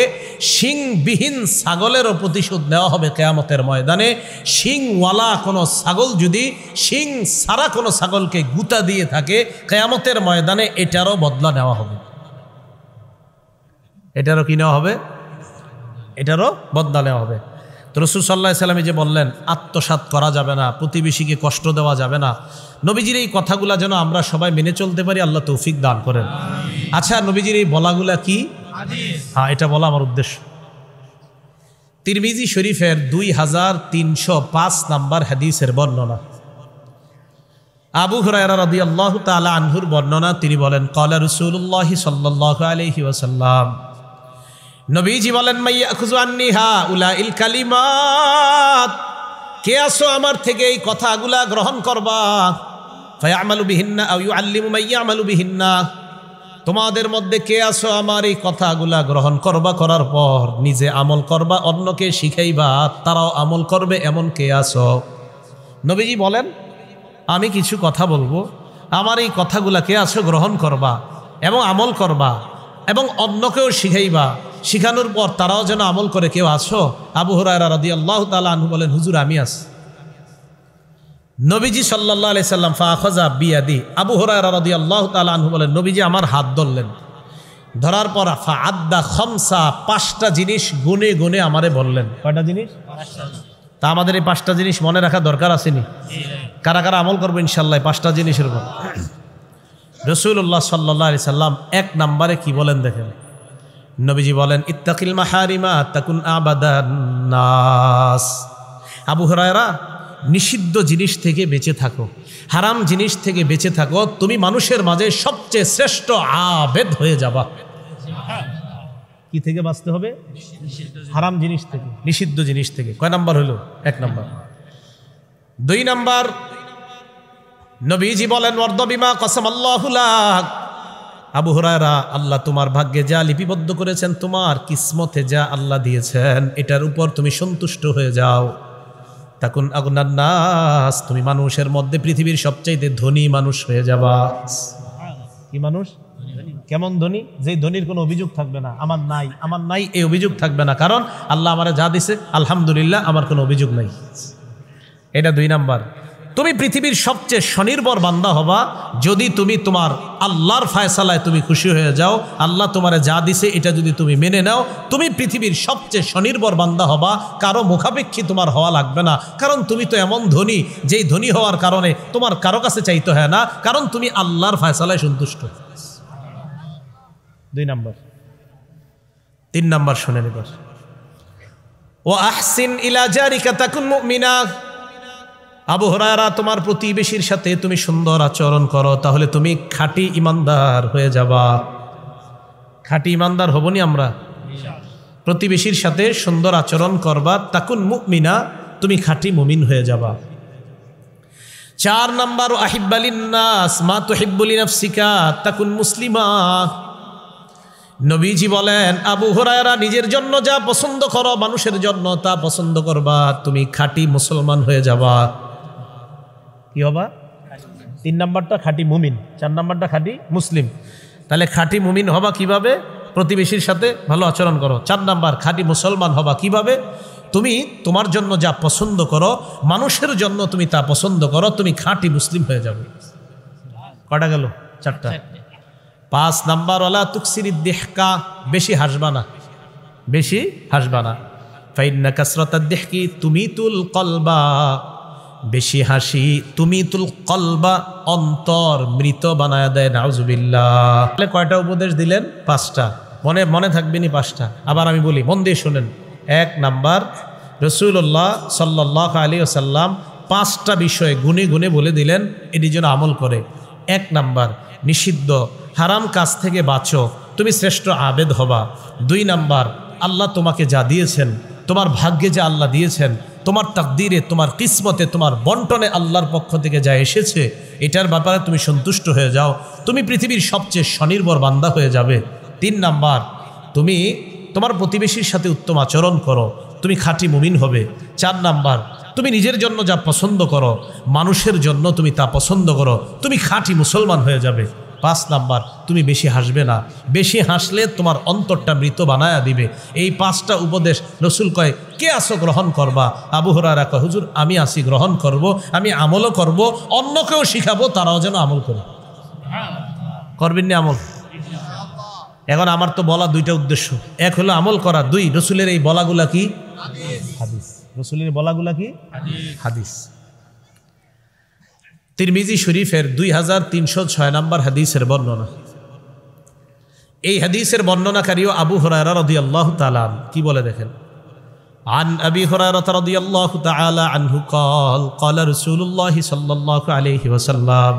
শিংবিহীন ছাগলেরও প্রতিশোধ নেওয়া হবে কিয়ামতের ময়দানে। শিংওয়ালা কোনো ছাগল যদি শিং ছাড়া কোনো ছাগলকে গুতা দিয়ে থাকে, কিয়ামতের ময়দানে এটারও বদলা নেওয়া হবে। এটারও কি নেওয়া হবে? এটারও বদলা নেওয়া হবে। তো রাসূল সাল্লাল্লাহু আলাইহি সাল্লাম যে বললেন, আত্মসাৎ করা যাবে না, প্রতিবেশীকে কষ্ট দেওয়া যাবে না। নবীজির এই কথাগুলা যেন আমরা সবাই মেনে চলতে পারি, আল্লাহ তৌফিক দান করেন। আচ্ছা, নবীজির এই বলাগুলা কি? হ্যাঁ, এটা বলা আমার উদ্দেশ্য। তিরমিজি শরীফের 2305 নাম্বার হাদিসের বর্ণনা, আবু হুরায়রা রাদিয়াল্লাহু তাআলা আনহুর বর্ণনা। তিনি বলেন, ক্বালা রাসূলুল্লাহি সাল্লাল্লাহু আলাইহি ওয়াসাল্লাম, নবীজি বলেন, মাইয়াখুযু আন্নি হাউলাইল কালিমাত, কে আসো আমার থেকে এই কথাগুলা গ্রহণ করবা, ফায়ামালু বিহিন্না আও ইউআল্লিমু মাইয়ামালু বিহিন্না, তোমাদের মধ্যে কে আসো আমার এই কথাগুলা গ্রহণ করবা, করার পর নিজে আমল করবা, অন্যকে শিখাইবা, তারাও আমল করবে, এমন কে আসো? নবীজি বলেন, আমি কিছু কথা বলবো, আমার এই কথাগুলা কে আসো গ্রহণ করবা এবং আমল করবা এবং অন্যকেও শিখাইবা, শিখানোর পর তারাও যেন আমল করে, কেউ আসো? আবু হুরায়রা রাদিয়াল্লাহু তাআলা আনহু বলেন, হুজুর আমি আছি। নবীজি সাল্লাল্লাহু আলাইহি সাল্লাম ফাআখাযা বিয়াদি, আবু হুরায়রা রাদিয়াল্লাহু তাআলা আনহু বলেন, নবীজি আমার হাত ধরলেন, ধরার পর ফাআদ্দা খামসা, 5টা জিনিস গুনে গুনে আমারে বললেন। কয়টা জিনিস? তা আমাদের এই 5টা জিনিস মনে রাখা দরকার আসেনি? কারা কারা আমল করবো ইনশাআল্লাহ 5টা জিনিসের উপর? রাসূলুল্লাহ সাল্লাল্লাহু আলাইহি সাল্লাম 1 নম্বরে কি বলেন দেখেন, নবীজি বলেন, ইত্তাকিল মাহারিমা তাকুন আবাদান নাস। আবু হুরায়রা, নিষিদ্ধ জিনিস থেকে বেঁচে থাকো, হারাম জিনিস থেকে বেঁচে থাকো, তুমি মানুষের মাঝে সবচেয়ে শ্রেষ্ঠ আবেদ হয়ে যাবা। কি থেকে বাঁচতে হবে? হারাম জিনিস থেকে, নিষিদ্ধ জিনিস থেকে। কয় নাম্বার হলো? 1 নাম্বার। 2 নাম্বার, নবীজি বলেন, ওয়ারদ বিমা কসামাল্লাহু লাক। আবু হুরায়রা, আল্লাহ তোমার ভাগ্যে যা লিপিবদ্ধ করেছেন, তোমার কিসমতে যা আল্লাহ দিয়েছেন, এটার উপর তুমি সন্তুষ্ট হয়ে যাও। তাকুন আগনান নাস, তুমি মানুষের মধ্যে পৃথিবীর সবচাইতে ধনী মানুষ হয়ে যাবা। কি মানুষ? কেমন ধনী? যে ধনীর কোনো অভিযোগ থাকবে না, আমার নাই আমার নাই এই অভিযোগ থাকবে না, কারণ আল্লাহ আমারে যা দিছে আলহামদুলিল্লাহ, আমার কোনো অভিযোগ নাই। এটা 2 নাম্বার। তুমি পৃথিবীর সবচেয়ে স্বনির্ভর বান্দা হবা যদি তুমি তোমার আল্লাহর ফায়সালায় তুমি খুশি হয়ে যাও। আল্লাহ তোমারে যা দিছে এটা যদি তুমি মেনে নাও, তুমি পৃথিবীর সবচেয়ে স্বনির্ভর বান্দা হবা। কারো মুখাপেক্ষী তোমার হওয়া লাগবে না, কারণ তুমি তো এমন ধনী, যেই ধনী হওয়ার কারণে তোমার কারো কাছে চাইতে হয় না, কারণ তুমি আল্লাহর ফায়সালায় সন্তুষ্ট। 2 নাম্বার। 3 নাম্বার শুনে নিব, ওয়া আহসিন ইলা জারিকা তাকুন মুমিনা। আবু হুরায়রা, তোমার প্রতিবেশীর সাথে তুমি সুন্দর আচরণ করো, তাহলে তুমি খাঁটি ইমানদার হয়ে যাবা। খাঁটি ইমানদার হবনি আমরা? প্রতিবেশীর সাথে সুন্দর আচরণ করবা, তাকুন মুমিনা, তুমি খাঁটি মুমিন হয়ে যাবা। 4 নাম্বার আহিব্বালিন নাস মা তুহিব্বু লিনাফসিকা তাকুন মুসলিমা। নবীজি বলেন, আবু হুরায়রা, নিজের জন্য যা পছন্দ করো মানুষের জন্য তা পছন্দ করবা, তুমি খাঁটি মুসলমান হয়ে যাবা। কি হবা? 3 নাম্বারটা খাঁটি মুমিন, 4 নাম্বারটা খাঁটি মুসলিম। তাহলে খাঁটি মুমিন হবা কিভাবে? প্রতিবেশীর সাথে ভালো আচরণ করো। 4 নাম্বার খাঁটি মুসলমান হবা কিভাবে? তুমি তোমার জন্য যা পছন্দ করো মানুষের জন্য তুমি তা পছন্দ করো, তুমি খাঁটি মুসলিম হয়ে যাবে। কটা গেল? 4টা। 5 নাম্বার ওয়ালা তুকসিরিদ দিহকা, বেশি হাসবা না, বেশি হাসবা না। ফাইন্না কাসরাতাদ দিহকি তুমিতুল কলবা, বেশি হাসি তুমিতুল কলবা, অন্তর মৃত বানায় দেয়। নাউজুবিল্লাহ। তাহলে কয়টা উপদেশ দিলেন? 5টা। মনে থাকবে নি 5টা। আবার আমি বলি, মন দিয়ে শোনেন। 1 নাম্বার, রাসূলুল্লাহ সাল্লাল্লাহু আলাইহি ওয়াসাল্লাম 5টা বিষয় গুনে গুনে বলে দিলেন, এটি যেন আমল করে। 1 নাম্বার, নিষিদ্ধ হারাম কাজ থেকে বাঁচো, তুমি শ্রেষ্ঠ আবেদ হবা। 2 নাম্বার, আল্লাহ তোমাকে যা দিয়েছেন, তোমার ভাগ্যে যা আল্লাহ দিয়েছেন, তোমার তাকদীরে, তোমার কিসমতে, তোমার বন্টনে আল্লাহর পক্ষ থেকে যা এসেছে, এটার ব্যাপারে তুমি সন্তুষ্ট হয়ে যাও, তুমি পৃথিবীর সবচেয়ে স্বনির্ভর বান্দা হয়ে যাবে। 3 নাম্বার, তুমি তোমার প্রতিবেশীর সাথে উত্তম আচরণ করো, তুমি খাঁটি মুমিন হবে। 4 নাম্বার, তুমি নিজের জন্য যা পছন্দ করো মানুষের জন্য তুমি তা পছন্দ করো, তুমি খাঁটি মুসলমান হয়ে যাবে। 5 নাম্বার, তুমি বেশি হাসবে না, বেশি হাসলে তোমার অন্তরটা মৃত বানায়া দিবে। এই 5টা উপদেশ রাসূল কয়, কে আসো গ্রহণ করবা? আবু হুরায়রা কয়, হুজুর আমি আসি গ্রহণ করব, আমি আমলও করব, অন্যকেও শিখাবো, তারাও যেন আমল করে। করবেন না আমল? এখন আমার তো বলা 2টা উদ্দেশ্য, 1 হলো আমল করা, 2 রাসূলের এই বলাগুলা কি? হাদিস। রাসূলের বলাগুলা কি? হাদিস। তিরমিজি শরীফের 2306 নম্বর হাদিসের বর্ণনা। এই হাদিসের বর্ণনাকারীও আবু হুরায়রা রাদিয়াল্লাহু তাআলা কি বলে দেখেন। আন আবি হুরায়রা রাদিয়াল্লাহু তাআলা আনহু قال قال رسول الله صلى الله عليه وسلم,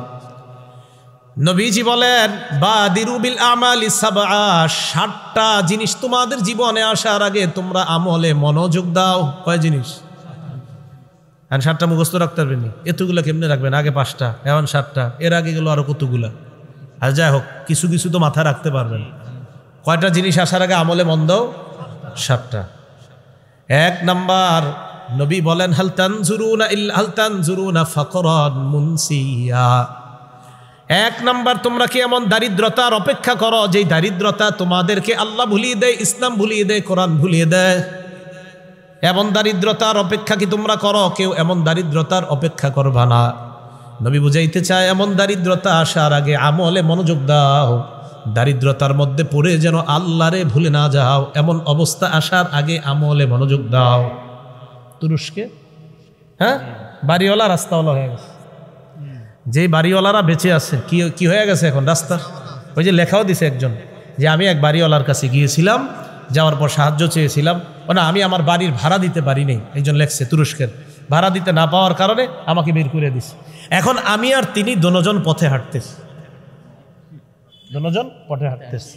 নবীজি বলেন, বাদিরু বিল আমালি সাবআ, 7টা জিনিস তোমাদের জীবনে আসার আগে তোমরা আমলে মনোযোগ দাও। কয় জিনিস? আর 7টা মুখস্থ রাখতে পারবেন নি? এতগুলা কেমনে রাখবেন? আগে 5টা, এখন 7টা, এর আগে গেল আরো কতগুলা। আর যাই হোক, কিছু কিছু তো মাথায় রাখতে পারবেন। কয়টা জিনিস আসার আগে আমলে মন দাও? 7টা। 1 নাম্বার, নবী বলেন, হাল তানজুরুনা ফাকরান মুনসিয়া। 1 নাম্বার, তোমরা কি এমন দারিদ্রতার অপেক্ষা করো যেই দারিদ্রতা তোমাদেরকে আল্লাহ ভুলিয়ে দেয়, ইসলাম ভুলিয়ে দেয়, কোরআন ভুলিয়ে দেয়? এমন দারিদ্রতার অপেক্ষা কি তোমরা করো? কেউ এমন দারিদ্রতার অপেক্ষা করবা না। নবী বুঝাইতে চায়, এমন দারিদ্রতা আসার আগে আমলে মনোযোগ দাও, দারিদ্রতার মধ্যে পড়ে যেন আল্লাহরে ভুলে না যাও, এমন অবস্থা আসার আগে আমলে মনোযোগ দাও। তুরস্কে বাড়িওয়ালা রাস্তাওয়ালা হয়ে গেছে। যে বাড়িওয়ালারা বেঁচে আছে, কি হয়ে গেছে এখন? রাস্তা। ওই যে লেখাও দিছে একজন, যে আমি এক বাড়িওয়ালার কাছে গিয়েছিলাম, যাওয়ার পর সাহায্য চেয়েছিলাম, না আমি আমার বাড়ির ভাড়া দিতে পারি নাই। একজন লেখছে তুরস্কের, ভাড়া দিতে না পাওয়ার কারণে আমাকে বের করে দিছে। এখন আমি আর তিনি দুজন পথে হাঁটতেছি, দুজন পথে হাঁটতেছি।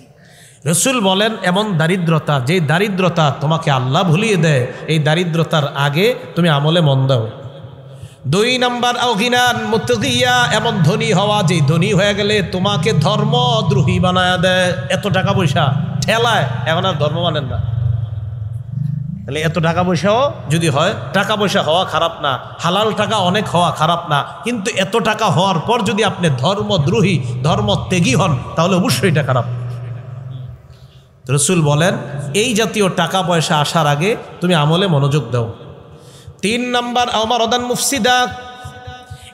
রাসূল বলেন, এমন দারিদ্রতা, যে দারিদ্রতা তোমাকে আল্লাহ ভুলিয়ে দেয়, এই দারিদ্রতার আগে তুমি আমলে মন দাও। 2 নাম্বার, আওগিনান মুতগিয়া, এমন ধনী হওয়া, যে ধনী হয়ে গেলে তোমাকে ধর্মদ্রোহী বানায় দেয়। এত টাকা পয়সা ঠেলায়, এখন আর ধর্ম মানেন না। তাহলে এত টাকা পয়সাও যদি হয়, টাকা পয়সা হওয়া খারাপ না, হালাল টাকা অনেক হওয়া খারাপ না, কিন্তু এত টাকা হওয়ার পর যদি আপনি ধর্মদ্রোহী, ধর্মত্যাগী হন, তাহলে অবশ্যই এটা খারাপ। রাসূল বলেন, এই জাতীয় টাকা পয়সা আসার আগে তুমি আমলে মনোযোগ দাও। 3 নাম্বার, আমারাদান মুফসিদা,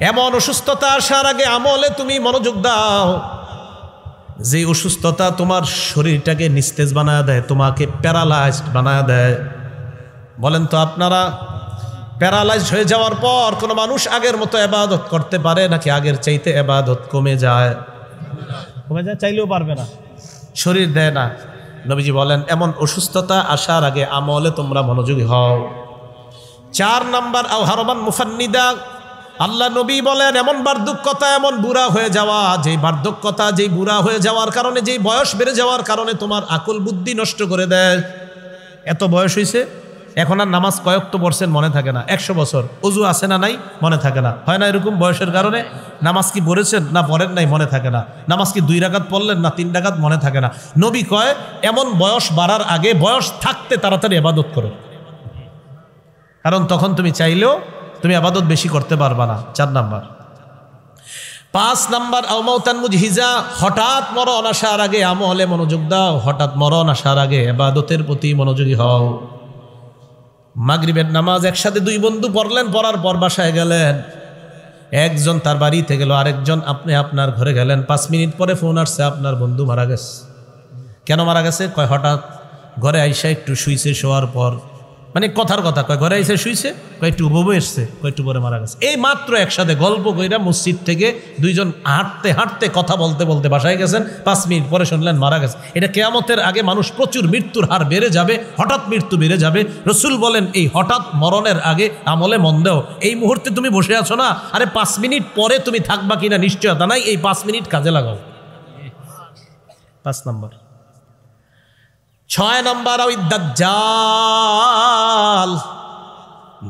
এমন অসুস্থতা আসার আগে আমলে তুমি মনোযোগ দাও, যে অসুস্থতা তোমার শরীরটাকে নিস্তেজ বানায় দেয়, তোমাকে প্যারালাইজড বানায় দেয়। বলেন তো আপনারা, প্যারালাইজড হয়ে যাওয়ার পর কোনো মানুষ আগের মতো ইবাদত করতে পারে নাকি আগের চাইতে ইবাদত কমে যায়? কমে যায়, চাইলেও পারবে না, শরীর দেয় না। নবীজি বলেন, এমন অসুস্থতা আসার আগে আমলে তোমরা মনোযোগী হও। 4 নাম্বার, আও হারমান মুফান্নিদা, আল্লাহ নবী বলেন, এমন বার্ধক্যতা, এমন বুড়া হয়ে যাওয়া, যেই বার্ধক্যতা, যেই বুড়া হয়ে যাওয়ার কারণে, যেই বয়স বেড়ে যাওয়ার কারণে তোমার আকল বুদ্ধি নষ্ট করে দেয়। এত বয়স হয়েছে, এখন আর নামাজ কয়েক তো পড়ছেন মনে থাকে না, 100 বছর অজু আছে না নাই মনে থাকে না, হয় না এরকম বয়সের কারণে? নামাজ কি পড়েছেন না পড়েন নাই মনে থাকে না, নামাজ কি 2 রাকাত পড়লেন না 3 রাকাত মনে থাকে না। নবী কয় এমন বয়স বাড়ার আগে বয়স থাকতে তাড়াতাড়ি ইবাদত করো, কারণ তখন তুমি চাইলেও তুমি ইবাদত বেশি করতে পারবা না। 4 নাম্বার। 5 নাম্বার আউমাউতান মুজহিজা, হঠাৎ মরণ আসার আগে আমলে মনোযোগ দাও, হঠাৎ মরণ আসার আগে ইবাদতের প্রতি মনোযোগী হও। মাগরিবের নামাজ একসাথে 2 বন্ধু পড়লেন, পড়ার পর বাসায় গেলেন, একজন তার বাড়িতে গেল, আরেকজন আপনি আপনার ঘরে গেলেন। 5 মিনিট পরে ফোন আসছে আপনার বন্ধু মারা গেছে। কেন মারা গেছে? কয় হঠাৎ ঘরে আইসা একটু শুইছে, শোয়ার পর, মানে কথার কথা কয় ঘরে আইসা শুইছে, কয় একটু বউ এসছে, কয় একটু পরে মারা গেছে। এই মাত্র একসাথে গল্প কইরা মসজিদ থেকে 2 জন হাঁটতে হাঁটতে কথা বলতে বলতে বাসায় গেছেন, 5 মিনিট পরে শুনলেন মারা গেছে। এটা কিয়ামতের আগে মানুষ প্রচুর মৃত্যুর হার বেড়ে যাবে, হঠাৎ মৃত্যু বেড়ে যাবে। রসুল বলেন এই হঠাৎ মরণের আগে আমলে মন দাও। এই মুহূর্তে তুমি বসে আছো না, আরে 5 মিনিট পরে তুমি থাকবা কিনা নিশ্চয়তা নাই, এই 5 মিনিট কাজে লাগাও। 5 নাম্বার। 6 নাম্বার ওই দাজ্জাল।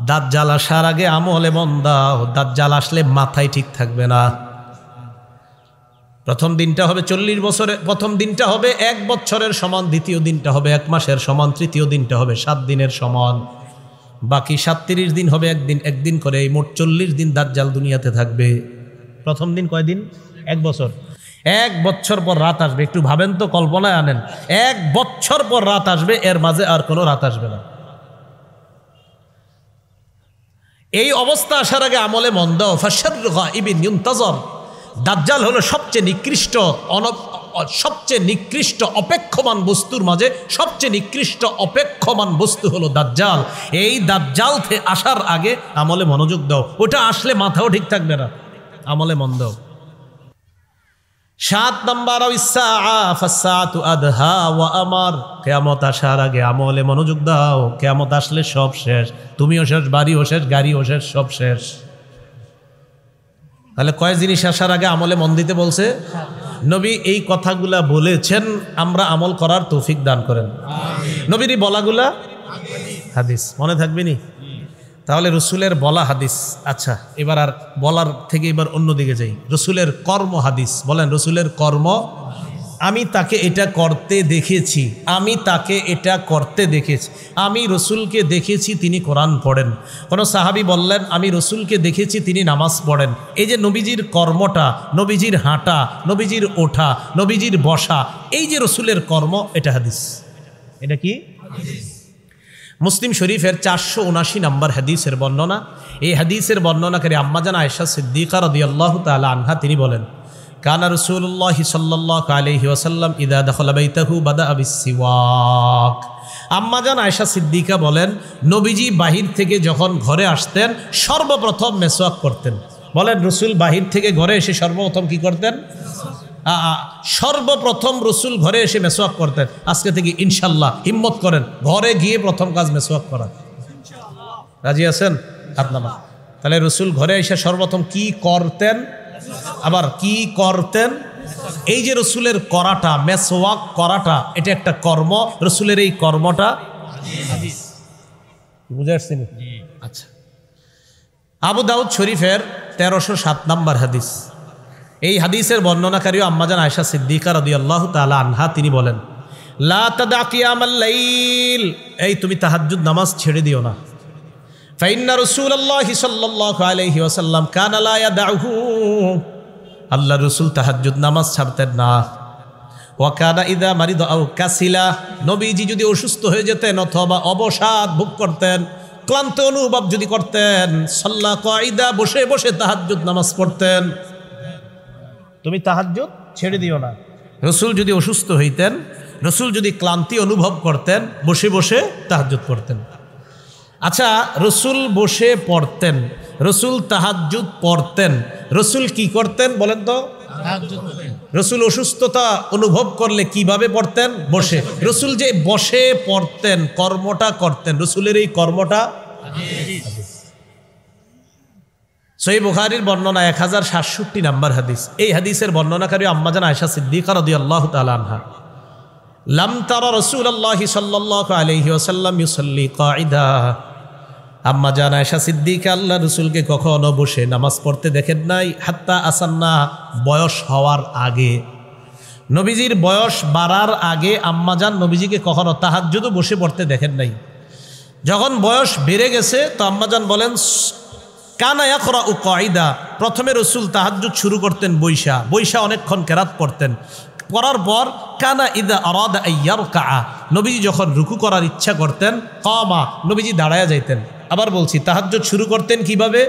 দাজ্জাল আসার আগে আমলে মন দাও। দাজ্জাল আসলে মাথায় ঠিক থাকবে না। প্রথম দিনটা হবে 40 বছরের, প্রথম দিনটা হবে 1 বছরের সমান, দ্বিতীয় দিনটা হবে 1 মাসের সমান, তৃতীয় দিনটা হবে 7 দিনের সমান, বাকি 37 দিন হবে একদিন করে। এই মোট 40 দিন দাজ্জাল দুনিয়াতে থাকবে। প্রথম দিন কয় দিন? 1 বছর। 1 বছর পর রাত আসবে। একটু ভাবেন তো, কল্পনায় আনেন, 1 বছর পর রাত আসবে, এর মাঝে আর কোনো রাত আসবে না। এই অবস্থা আসার আগে আমলে মন দাও। ফাশাররু গায়বিন ইউনতাজার। দাজ্জাল হলো সবচেয়ে নিকৃষ্ট অপেক্ষমান বস্তুর মাঝে সবচেয়ে নিকৃষ্ট অপেক্ষমান বস্তু হলো দাজ্জাল। এই দাজ্জাল আসার আগে আমলে মনোযোগ দাও। ওটা আসলে মাথাও ঠিক থাকবে না, আমলে মন দাও। 7 নাম্বার ফাসসাআতু আদহা ওয়া আমার। কিয়ামত আসার আগে আমলে মনোযোগ দাও। কিয়ামত আসলে সব শেষ, তুমিও শেষ, বাড়িও শেষ, গাড়িও শেষ, সব শেষ। তাহলে কয় জিনিস আসার আগে আমলে মন দিতে বলছে? নবী এই কথাগুলা বলেছেন, আমরা আমল করার তৌফিক দান করেন। নবীর এই বলাগুলা হাদিস, মনে থাকবে নি? তাহলে রসুলের বলা হাদিস। আচ্ছা, এবার আর বলার থেকে এবার অন্যদিকে যাই। রসুলের কর্ম হাদিস। বলেন রসুলের কর্ম। আমি তাকে এটা করতে দেখেছি, আমি তাকে এটা করতে দেখেছি, আমি রসুলকে দেখেছি তিনি কোরআন পড়েন। কোনো সাহাবী বললেন আমি রসুলকে দেখেছি তিনি নামাজ পড়েন। এই যে নবীজির কর্মটা, নবীজির হাঁটা, নবীজির ওঠা, নবীজির বসা, এই যে রসুলের কর্ম, এটা হাদিস। এটা কি? মুসলিম শরীফের 479 নম্বর হাদিসের বর্ণনা। এই হাদিসের বর্ণনাকারী আম্মাজান আয়েশা সিদ্দিকা রাদিয়াল্লাহু তাআলা আনহা তিনি বলেন, কানা রাসূলুল্লাহি সাল্লাল্লাহু আলাইহি ওয়াসাল্লাম ইযা দাখালা বাইতাহু বাদাআ বিসসিওয়াক। আম্মাজান আয়েশা সিদ্দিকা বলেন, নবীজি বাহির থেকে যখন ঘরে আসতেন সর্বপ্রথম মেসওয়াক করতেন। বলেন রসুল বাহির থেকে ঘরে এসে সর্বপ্রথম কি করতেন? সর্বপ্রথম রসুল ঘরে এসে মেসওয়াক করতেন। আজকে থেকে ইনশাল্লাহ হিম্মত করেন, ঘরে গিয়ে প্রথম কাজ মেসওয়াক করা। রাজি আছেন আপনারা? তাহলে রসুল ঘরে এসে সর্বপ্রথম কি করতেন, আবার কি করতেন? এই যে রসুলের করাটা, মেসওয়াক করাটা, এটা একটা কর্ম। রসুলের এই কর্মটা বুঝে আসছেন? আচ্ছা, আবু দাউদ শরীফের 1307 নম্বর হাদিস। এই হাদিসের বর্ণনাকারী আম্মাজান আয়েশা সিদ্দিকা রাদিয়াল্লাহু তাআলা আনহা তিনি বলেন, লা তাদা কিয়ামাল লাইল, এই তুমি তাহাজ্জুদ নামাজ ছেড়ে দিও না। ফাইন্না রাসূলুল্লাহি সাল্লাল্লাহু আলাইহি ওয়াসাল্লাম কানা লা ইয়াদাহু, আল্লাহ রসুল তাহাজ্জুদ নামাজ ছাড়তেন না। ওয়া কানা ইযা মারিদা আও কাসিলা, নবীজি যদি অসুস্থ হয়ে যেতেন অথবা অবসাদ ভোগ করতেন, ক্লান্ত অনুভব যদি করতেন, সাল্লা কাঈদা, বসে বসে তাহাজ্জুদ নামাজ পড়তেন। তুমি তাহাজ্জুদ ছেড়ে দিও না। রসুল যদি অসুস্থ হইতেন, রসুল যদি ক্লান্তি অনুভব করতেন, বসে বসে তাহাজ্জুদ পড়তেন। আচ্ছা, রসুল বসে পড়তেন, রসুল তাহাজ্জুদ পড়তেন, রসুল কি করতেন বলেন তো? রসুল অসুস্থতা অনুভব করলে কিভাবে পড়তেন? বসে। রসুল যে বসে পড়তেন, কর্মটা করতেন, রসুলের এই কর্মটা সহিহ বুখারীর বর্ণনা 1067 নম্বর হাদিস। এই হাদিসের বর্ণনাকারী আম্মাজান আয়েশা সিদ্দিকা রাদিয়াল্লাহু তাআলা আনহা। লাম তারা রাসূলুল্লাহ সাল্লাল্লাহু আলাইহি ওয়াসাল্লাম ইউসাল্লি কাঈদা। আম্মা জান আয়েশা সিদ্দিকা আল্লাহ রসুলকে কখনো বসে নামাজ পড়তে দেখেন নাই, হাত্তা আসান্না, বয়স হওয়ার আগে, নবীজির বয়স বাড়ার আগে আম্মা জান নবীজিকে কখনো তাহাজ্জুদও বসে পড়তে দেখেন নাই। যখন বয়স বেড়ে গেছে তো আম্মা জান বলেন কানা ইয়াকরাউ কাঈদা, প্রথমে রসুল তাহাজ্জুদ শুরু করতেন বৈশা বৈশা, অনেকক্ষণ কেরাত পড়তেন। পড়ার পর কানা ইদা আরাদা আইয়ারকা, নবীজি যখন রুকু করার ইচ্ছা করতেন কামা, নবীজি দাঁড়ায়া যাইতেন। আবার বলছি, তাহাজ্জুদ শুরু করতেন কিভাবে?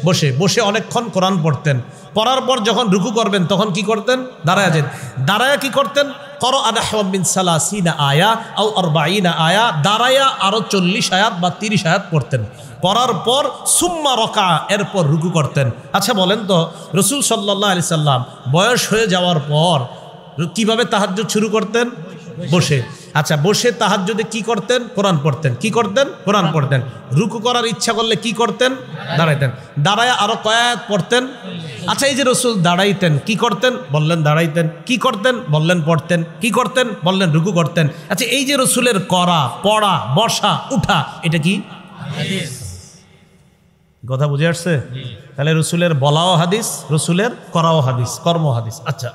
বসে বসে অনেকক্ষণ কোরআন পড়তেন। পড়ার পর যখন রুকু করবেন তখন কি করতেন? দাঁড়ায়া যেতেন। দাঁড়ায়া কি করতেন? করআ নাহওয়া মিন সালাসিনা আয়া আও আরবাঈনা আয়া, দাঁড়ায়া আরো 40 আয়াত বা 30 আয়াত পড়তেন। পড়ার পর সুম্মা রকা, এরপর রুকু করতেন। আচ্ছা বলেন তো, রসুল সাল্লাল্লাহু আলাইহি সাল্লাম বয়স হয়ে যাওয়ার পর কিভাবে তাহাজ্জুদ শুরু করতেন? বসে। আচ্ছা, বসে তাহাজ্জুদে কি করতেন? কোরআন পড়তেন। কি করতেন? কোরআন পড়তেন। রুকু করার ইচ্ছা করলে কি করতেন? দাঁড়াইতেন। দাঁড়ায় আরো কয়েক পড়তেন। আচ্ছা, এই যে রসুল দাঁড়াইতেন, কি করতেন? বললেন দাঁড়াইতেন। কি করতেন? বললেন পড়তেন। কি করতেন? বললেন রুকু করতেন। আচ্ছা, এই যে রসুলের করা, পড়া, বসা, উঠা, এটা কি কথা বুঝে আসছে? তাহলে রসুলের বলাও হাদিস, রসুলের করাও হাদিস, কর্ম হাদিস। আচ্ছা,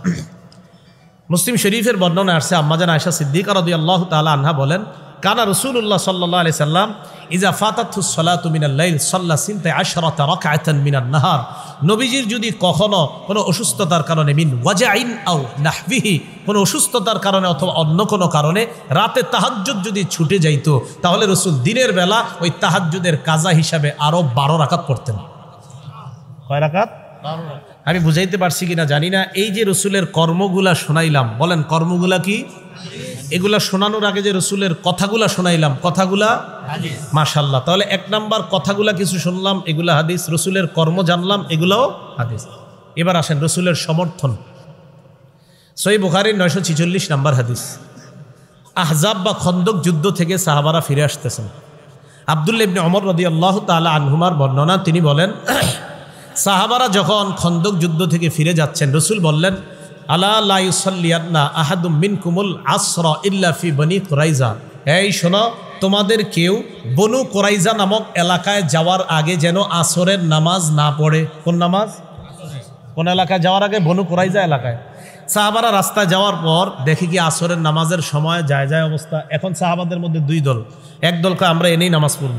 মুসলিম শরীফের বর্ণনা আসছে, আম্মাজান আয়েশা সিদ্দিকা রাদিয়াল্লাহু তাআলা আনহা বলেন, কানা রাসূলুল্লাহ সাল্লাল্লাহু আলাইহি সাল্লাম ইজা ফাতাতুস সালাতু মিনাল লাইল সাল্লা সিনতা আশরাতা রাকআতান মিনান নাহার। নবীজির যদি কখনো কোনো অসুস্থতার কারণে মিন ওয়াজাইন আও নাহবিহি, কোনো অসুস্থতার কারণে অথবা অন্য কোনো কারণে রাতে তাহাজ্জুদ যদি ছুটে যাইতো, তাহলে রসুল দিনের বেলা ওই তাহাজ্জুদের কাজা হিসাবে আরো 12 রাকাত পড়তেন। কয় রাকাত? 12 রাকাত। আমি বুঝাইতে পারছি কিনা জানি না। এই যে রসুলের কর্মগুলা শোনাইলাম, বলেন কর্মগুলা কি? এগুলা শোনানোর আগে যে রসুলের কথাগুলা শোনাইলাম, কথাগুলা মাশাআল্লাহ। তাহলে 1 নাম্বার কথাগুলা কিছু শুনলাম, এগুলা হাদিস। রসুলের কর্ম জানলাম, এগুলাও হাদিস। এবার আসেন রসুলের সমর্থন। সহিহ বুখারীর 946 নাম্বার হাদিস। আহজাব বা খন্দক যুদ্ধ থেকে সাহাবারা ফিরে আসতেছেন। আব্দুল্লাহ ইবনে ওমর রাদিয়াল্লাহু তাআলা আনহুমার বর্ণনা, তিনি বলেন, সাহাবারা যখন খন্দক যুদ্ধ থেকে ফিরে যাচ্ছেন, রসুল বললেন, আলা লা ইউসাল্লিয়ান্না আহাদুম মিনকুমুল আসরা ইল্লা ফি বনি কুরাইজা, এই শোনো, তোমাদের কেউ বনু কুরাইজা নামক এলাকায় যাওয়ার আগে যেন আসরের নামাজ না পড়ে। কোন নামাজ? কোন এলাকায় যাওয়ার আগে? বনু কুরাইজা এলাকায়। সাহাবারা রাস্তায় যাওয়ার পর দেখি কি আসরের নামাজের সময় যায় অবস্থা। এখন সাহাবাদের মধ্যে 2 দল। এক দল কয় আমরা এনেই নামাজ পড়ব,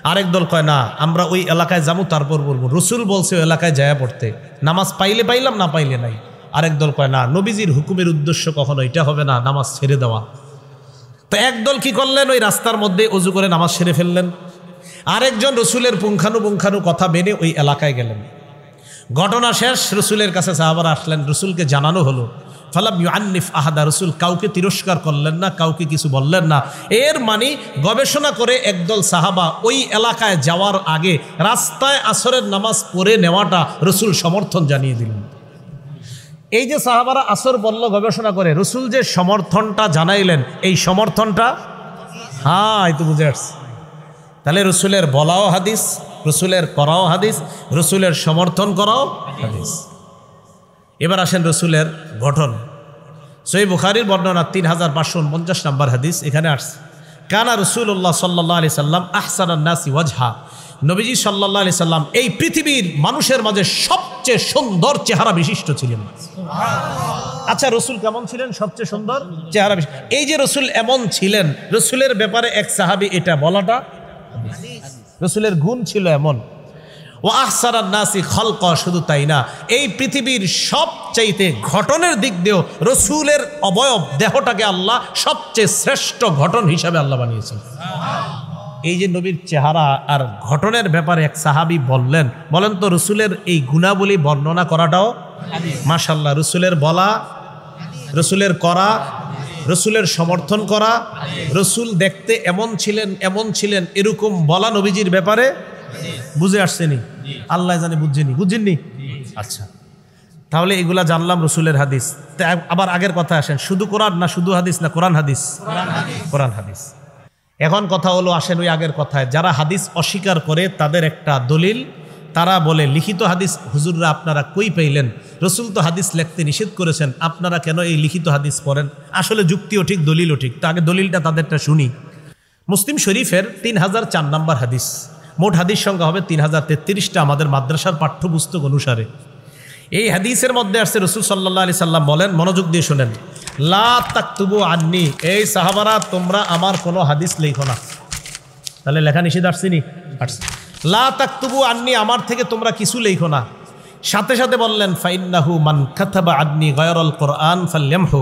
আরেক দল কয় না, আমরা ওই এলাকায় যাবো তারপর বলবো। রসুল বলছে ওই এলাকায় যায় পড়তে, নামাজ পাইলে পাইলাম, না পাইলে নাই। আরেক দল কয় না, নবীজির হুকুমের উদ্দেশ্য কখনো এটা হবে না, নামাজ ছেড়ে দেওয়া। তো একদল কি করলেন? ওই রাস্তার মধ্যে অজু করে নামাজ সেরে ফেললেন। আরেকজন রসুলের পুঙ্খানুপুঙ্খানু কথা মেনে ওই এলাকায় গেলেন। ঘটনা শেষ, রসুলের কাছে সাহাবারা আসলেন, রসুলকে জানানো হলো। ফালাম ইউআন্নিফ আহাদা, রসুল কাউকে তিরস্কার করলেন না, কাউকে কিছু বললেন না। এর মানে গবেষণা করে একদল সাহাবা ওই এলাকায় যাওয়ার আগে রাস্তায় আসরের নামাজ পড়ে নেওয়াটা রসুল সমর্থন জানিয়ে দিলেন। এই যে সাহাবারা আসর বলল গবেষণা করে, রসুল যে সমর্থনটা জানাইলেন, এই সমর্থনটা এই তো বুঝে আসছে। তাহলে রসুলের বলাও হাদিস, রসুলের করাও হাদিস, রসুলের সমর্থন করাও হাদিস। এবার আসেন রসুলের গঠন। সহিহ বুখারীর বর্ণনা 3549 নাম্বার হাদিস, এখানে আসছে, কানা রাসূলুল্লাহ সাল্লাল্লাহু আলাইহি সাল্লাম আহসানান নাসি ওয়াজহা, নবীজি সাল্লাল্লাহু আলাইহি সাল্লাম এই পৃথিবীর মানুষের মাঝে সবচেয়ে সুন্দর চেহারা বিশিষ্ট ছিলেন। আচ্ছা, রসুল কেমন ছিলেন? সবচেয়ে সুন্দর চেহারা বিশিষ্ট। এই যে রসুল এমন ছিলেন, রসুলের ব্যাপারে এক সাহাবী এটা বলাটা রসুলের গুণ ছিল এমন। ও আহসানান নাসি খালকা, শুধু তাই না, এই পৃথিবীর সবচাইতে ঘটনের দিক দিয়েও রসুলের অবয়ব দেহটাকে আল্লাহ সবচেয়ে শ্রেষ্ঠ ঘটন হিসাবে আল্লাহ বানিয়েছেন। এই যে নবীর চেহারা আর ঘটনের ব্যাপারে এক সাহাবী বললেন, বলেন তো রসুলের এই গুণাবলী বর্ণনা করাটাও মাশাআল্লাহ। রসুলের বলা, রসুলের করা, রসুলের সমর্থন করা, রসুল দেখতে এমন ছিলেন এরকম বলা নবীজির ব্যাপারে বুঝে আসছেনি? আল্লাহ জানে বুঝছেননি? আচ্ছা, তাহলে এগুলা জানলাম রসুলের হাদিস। আবার আগের কথা আসেন, শুধু কোরআন না শুধু হাদিস না কোরআন হাদিস? কোরআন হাদিস। এখন কথা হলো, আসেন ওই আগের কথায়, যারা হাদিস অস্বীকার করে তাদের একটা দলিল, তারা বলে লিখিত হাদিস হুজুররা আপনারা কই পাইলেন? রসুল তো হাদিস লিখতে নিষেধ করেছেন, আপনারা কেন এই লিখিত হাদিস পড়েন? আসলে যুক্তিও ঠিক, দলিলও ঠিক। তো আগে দলিলটা তাদেরটা শুনি। মুসলিম শরীফের 3004 নম্বর হাদিস, মোট হাদিস সংখ্যা হবে 3033টা আমাদের মাদ্রাসার পাঠ্যপুস্তক অনুসারে। এই হাদিসের মধ্যে আসছে রসুল সাল্লাল্লাহু আলাইহি সাল্লাম বলেন, মনোযোগ দিয়ে শোনেন, লা তাকতুবু আন্নি, এই সাহাবারা তোমরা আমার কোনো হাদিস লেখো না। তাহলে লেখা নিষেধ আসছেনি? আসছে। লা তাকতুবু আন্নি, আমার থেকে তোমরা কিছু লেখো না। সাথে সাথে বললেন ফাইন্নাহু মান কাতাবা আন্নি গায়রাল কোরআন ফালয়ামহু,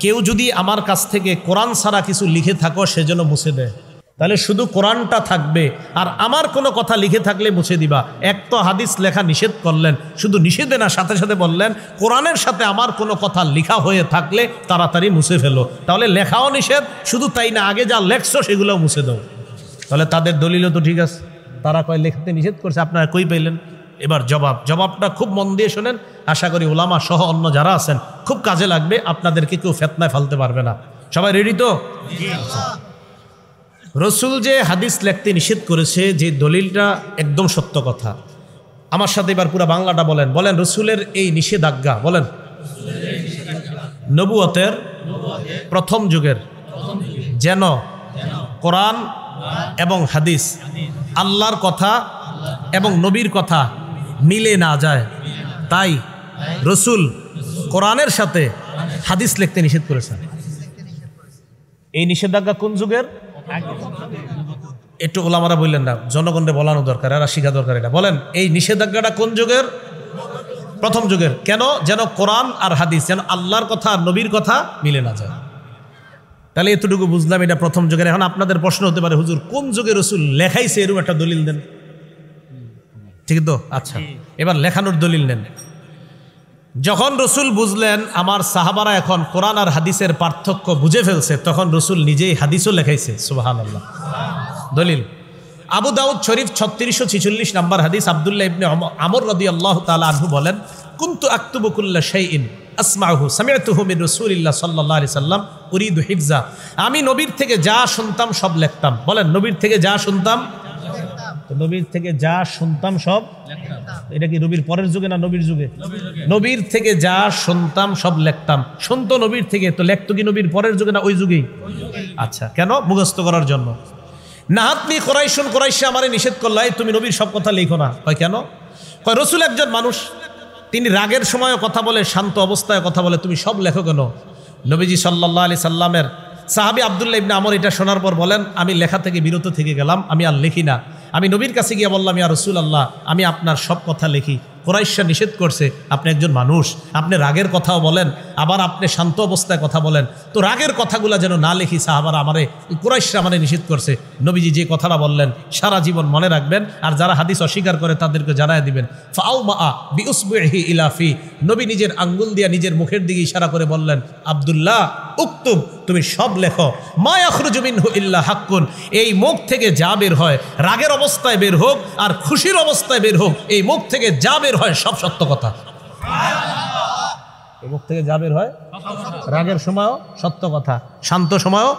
কেউ যদি আমার কাছ থেকে কোরআন ছাড়া কিছু লিখে থাকো সেজন্য মুছে দেয়। তাহলে শুধু কোরআনটা থাকবে আর আমার কোনো কথা লিখে থাকলে মুছে দিবা। এক তো হাদিস লেখা নিষেধ করলেন, শুধু নিষেধে না, সাথে সাথে বললেন কোরআনের সাথে আমার কোনো কথা লেখা হয়ে থাকলে তাড়াতাড়ি মুছে ফেলো। তাহলে লেখাও নিষেধ, শুধু তাই না, আগে যা লেখছো সেগুলোও মুছে দাও। তাহলে তাদের দলিলও তো ঠিক আছে, তারা কয় লিখতে নিষেধ করছে, আপনারা কই পাইলেন? এবার জবাবটা খুব মন দিয়ে শোনেন, আশা করি ওলামা সহ অন্য যারা আছেন খুব কাজে লাগবে, আপনাদেরকে কেউ ফেতনায় ফেলতে পারবে না। সবাই রেডি তো? রসুল যে হাদিস লিখতে নিষেধ করেছে, যে দলিলটা একদম সত্য কথা। আমার সাথে এবার পুরো বাংলাটা বলেন, বলেন রসুলের এই নিষেধাজ্ঞা, বলেন নবুয়তের প্রথম যুগের যেন কোরআন এবং হাদিস, আল্লাহর কথা এবং নবীর কথা মিলে না যায়, তাই রসুল কোরআনের সাথে হাদিস লিখতে নিষেধ করেছেন। এই নিষেধাজ্ঞা কোন যুগের? একটু ওলামারা বললেন না, জনগণকে বলানো দরকার, এরা শিখা দরকার। এটা বলেন, এই নিষেধাজ্ঞাটা কোন যুগের? প্রথম যুগের। কেন? যেন কোরআন আর হাদিস, যেন আল্লাহর কথা আর নবীর কথা মিলে না যায়। তাহলে এতটুকু বুঝলাম এটা প্রথম যুগের। এখন আপনাদের প্রশ্ন হতে পারে, হুজুর কোন যুগে রসুল লেখাইছে এরকম একটা দলিল দেন। ঠিক তো? আচ্ছা, এবার লেখানোর দলিল নেন। যখন রসুল বুঝলেন আমার সাহাবারা এখন কোরআন আর হাদিসের পার্থক্য বুঝে ফেলছে, তখন রসুল নিজেই হাদিসও লেখাইছে। সুবহানাল্লাহ। দলিল আবু দাউদ শরীফ 3646 নম্বর হাদিস, আব্দুল্লাহ ইবনে আমর রাদিয়াল্লাহু তাআলা আনহু বলেন, কুনতু আকতুবু কুল্লা শাইইন আসমাউহু সামি'তুহু মিন রাসূলিল্লাহ সাল্লাল্লাহু আলাইহি সাল্লাম উরিদু হিফজা, আমি নবীর থেকে যা শুনতাম সব লিখতাম। বলেন, নবীর থেকে যা শুনতাম, নবীর থেকে যা শুনতাম সব। এটা কি নবীর পরের যুগে না নবীর যুগে? নবীর থেকে যা শুনতাম সব লিখতাম। শুনতো নবীর থেকে, তো লিখতো কি নবীর পরের যুগে না ওই যুগেই? আচ্ছা, কেন? মুখস্থ করার জন্য। নাহাতনি কুরাইশুন, কুরাইশে আমারে নিষেধ করলো, তুমি নবীর সব কথা লিখো না। কয় কেন? কয় রসুল একজন মানুষ, তিনি রাগের সময়ও কথা বলে, শান্ত অবস্থায় কথা বলে, তুমি সব লেখো কেন? নবীজি সাল্লাল্লাহু আলাইহি সাল্লামের সাহাবী আব্দুল্লাহ ইবনে আমর এটা শোনার পর বলেন, আমি লেখা থেকে বিরত থেকে গেলাম, আমি আর লিখি না। আমি নবীর কাছে গিয়ে বললাম, ইয়া রাসূলুল্লাহ, আমি আপনার সব কথা লিখি। কুরাইশরা নিষেধ করছে, আপনি একজন মানুষ, আপনি রাগের কথাও বলেন, আবার আপনি শান্ত অবস্থায় কথা বলেন, তো রাগের কথাগুলো যেন না লিখি। সাহাবারা আমারে, কুরাইশরা আমারে নিষেধ করছে। নবীজি যে কথাটা বললেন সারা জীবন মনে রাখবেন, আর যারা হাদিস অস্বীকার করে তাদেরকে জানায় দিবেন। ফাউমা বিউসবিহি ইলা ফি, নবী নিজের আঙ্গুল দিয়া নিজের মুখের দিকে ইশারা করে বললেন, আব্দুল্লাহ উক্তুব, তুমি সব লেখো। মা ইয়াখরুজু মিনহু ইল্লা হাক্কুন, এই মুখ থেকে যা বের হয়, রাগের অবস্থায় বের হোক আর খুশির অবস্থায় বের হোক, এই মুখ থেকে যা বের হয় সব সত্য কথা। এই মুখ থেকে যা বের হয়, রাগের সময়ও সত্য কথা, শান্ত সময়ও।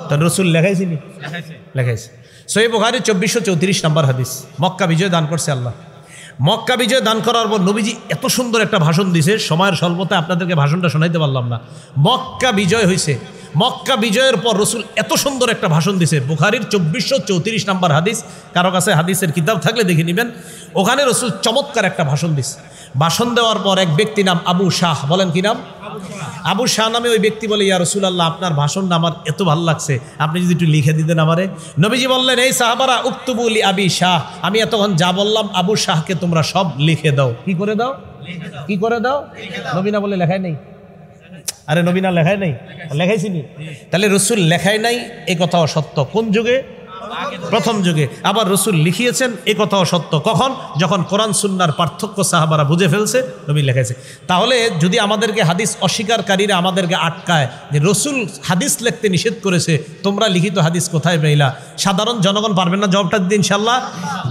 তো রসুল লেখাইছিনি? লেখাইছে। সহিহ বুখারী 2434 নম্বর হাদিস। মক্কা বিজয় দান করছে আল্লাহ। মক্কা বিজয় দান করার পর নবীজি এত সুন্দর একটা ভাষণ দিছে, সময়ের স্বল্পতায় আপনাদেরকে ভাষণটা শোনাইতে পারলাম না। মক্কা বিজয় হয়েছে, মক্কা বিজয়ের পর রসুল এত সুন্দর একটা ভাষণ দিছে। বুখারীর 2434 নম্বর হাদিস, কারো কাছে হাদিসের কিতাব থাকলে দেখে নেবেন। ওখানে রসুল চমৎকার একটা ভাষণ দিছে। ভাষণ দেওয়ার পর এক ব্যক্তি নাম আবু শাহ, বলেন কি নাম? আবু শাহ নামে ওই ব্যক্তি বলে, ইয়া রাসূলুল্লাহ, আপনার ভাষণটা আমার এত ভালো লাগছে, আপনি যদি একটু লিখে দিতেন আমারে। নবীজি বললেন, এই সাহাবারা উক্তুবু লি আবি শাহ, আমি এতক্ষণ যা বললাম আবু শাহকে তোমরা সব লিখে দাও। কি করে দাও? কি করে দাও? নবী না বলে লেখাই নেই? আরে নবী না লেখাই নেই? লেখাইছিনি? তাহলে রসুল লেখাই নাই এ কথাও সত্য। কোন যুগে? প্রথম যুগে। আবার রসুল লিখিয়েছেন এ কথাও সত্য। কখন? যখন কোরআন সুন্নাহর পার্থক্য সাহাবারা বুঝে ফেলছে, নবী লেখাইছে। তাহলে যদি আমাদেরকে হাদিস অস্বীকারীরা আমাদেরকে আটকায় যে রসুল হাদিস লিখতে নিষেধ করেছে, তোমরা লিখিত হাদিস কোথায় পেইলা? সাধারণ জনগণ পারবেন না জবাবটা দিতে ইনশাল্লাহ।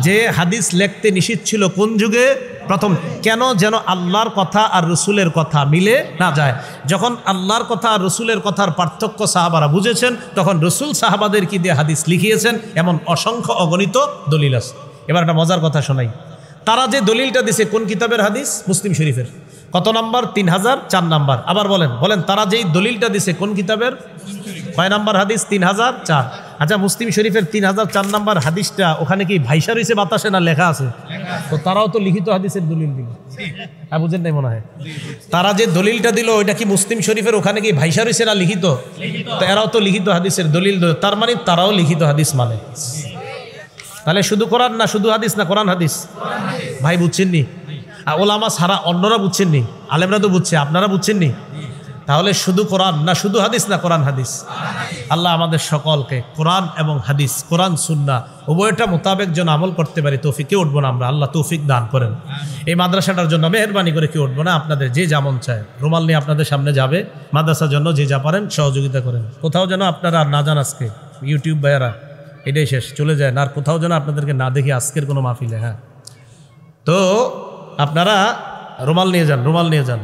যে হাদিস লিখতে নিষেধ ছিল কোন যুগে? প্রথম। কেন? যেন আল্লাহর কথা আর রসুলের কথা মিলে না যায়। যখন আল্লাহর কথা আর রসুলের কথার পার্থক্য সাহাবারা বুঝেছেন, তখন রসুল সাহাবাদের কি দিয়ে হাদিস লিখিয়েছেন, এমন অসংখ্য অগণিত দলিল আছে। এবার একটা মজার কথা শোনাই। তারা যে দলিলটা দিছে কোন কিতাবের হাদিস? মুসলিম শরীফের। কত নাম্বার? 3004 নাম্বার। আবার বলেন বলেন, তারা যেই দলিলটা দিছে কোন কিতাবের? কয় নাম্বার হাদিস? 3004। আচ্ছা, মুসলিম শরীফের 3004 নাম্বার হাদিসটা ওখানে কি ভাইসা রয়েছে বাতাসে না লেখা আছে? তো তারাও তো লিখিত হাদিসের দলিল দিল। হ্যাঁ, বুঝেন নাই মনে হয়? তারা যে দলিলটা দিল ওইটা কি মুসলিম শরীফের ওখানে কি ভাইসা রয়েছে না লিখিত? তো এরাও তো লিখিত হাদিসের দলিল দিল, তার মানে তারাও লিখিত হাদিস মানে। তাহলে শুধু কোরআন না শুধু হাদিস, না কোরআন হাদিস? ভাই বুঝছেননি? ওলামা সারা অন্যরা বুঝছেননি, আলেমরা তো বুঝছে, আপনারা বুঝছেননি? তাহলে শুধু কোরআন না শুধু হাদিস, না কোরআন হাদিস? আল্লাহ আমাদের সকলকে কোরআন এবং হাদিস, কোরআন সুন্নাহ উভয়টা মোতাবেক যেন আমল করতে পারি তৌফিক। কেউ উঠবো না আমরা, আল্লাহ তৌফিক দান করেন। এই মাদ্রাসাটার জন্য মেহরবানি করে কেউ উঠবো না, আপনাদের যে যেমন চায় রুমাল নিয়ে আপনাদের সামনে যাবে, মাদ্রাসার জন্য যে যা পারেন সহযোগিতা করেন। কোথাও যেন আপনারা আর না যান আজকে, ইউটিউব ভাইয়ারা এটাই শেষ, চলে যায় না, আর কোথাও যেন আপনাদেরকে না দেখি আজকের কোনো মাহফিলে। হ্যাঁ, তো আপনারা রুমাল নিয়ে যান, রুমাল নিয়ে যান।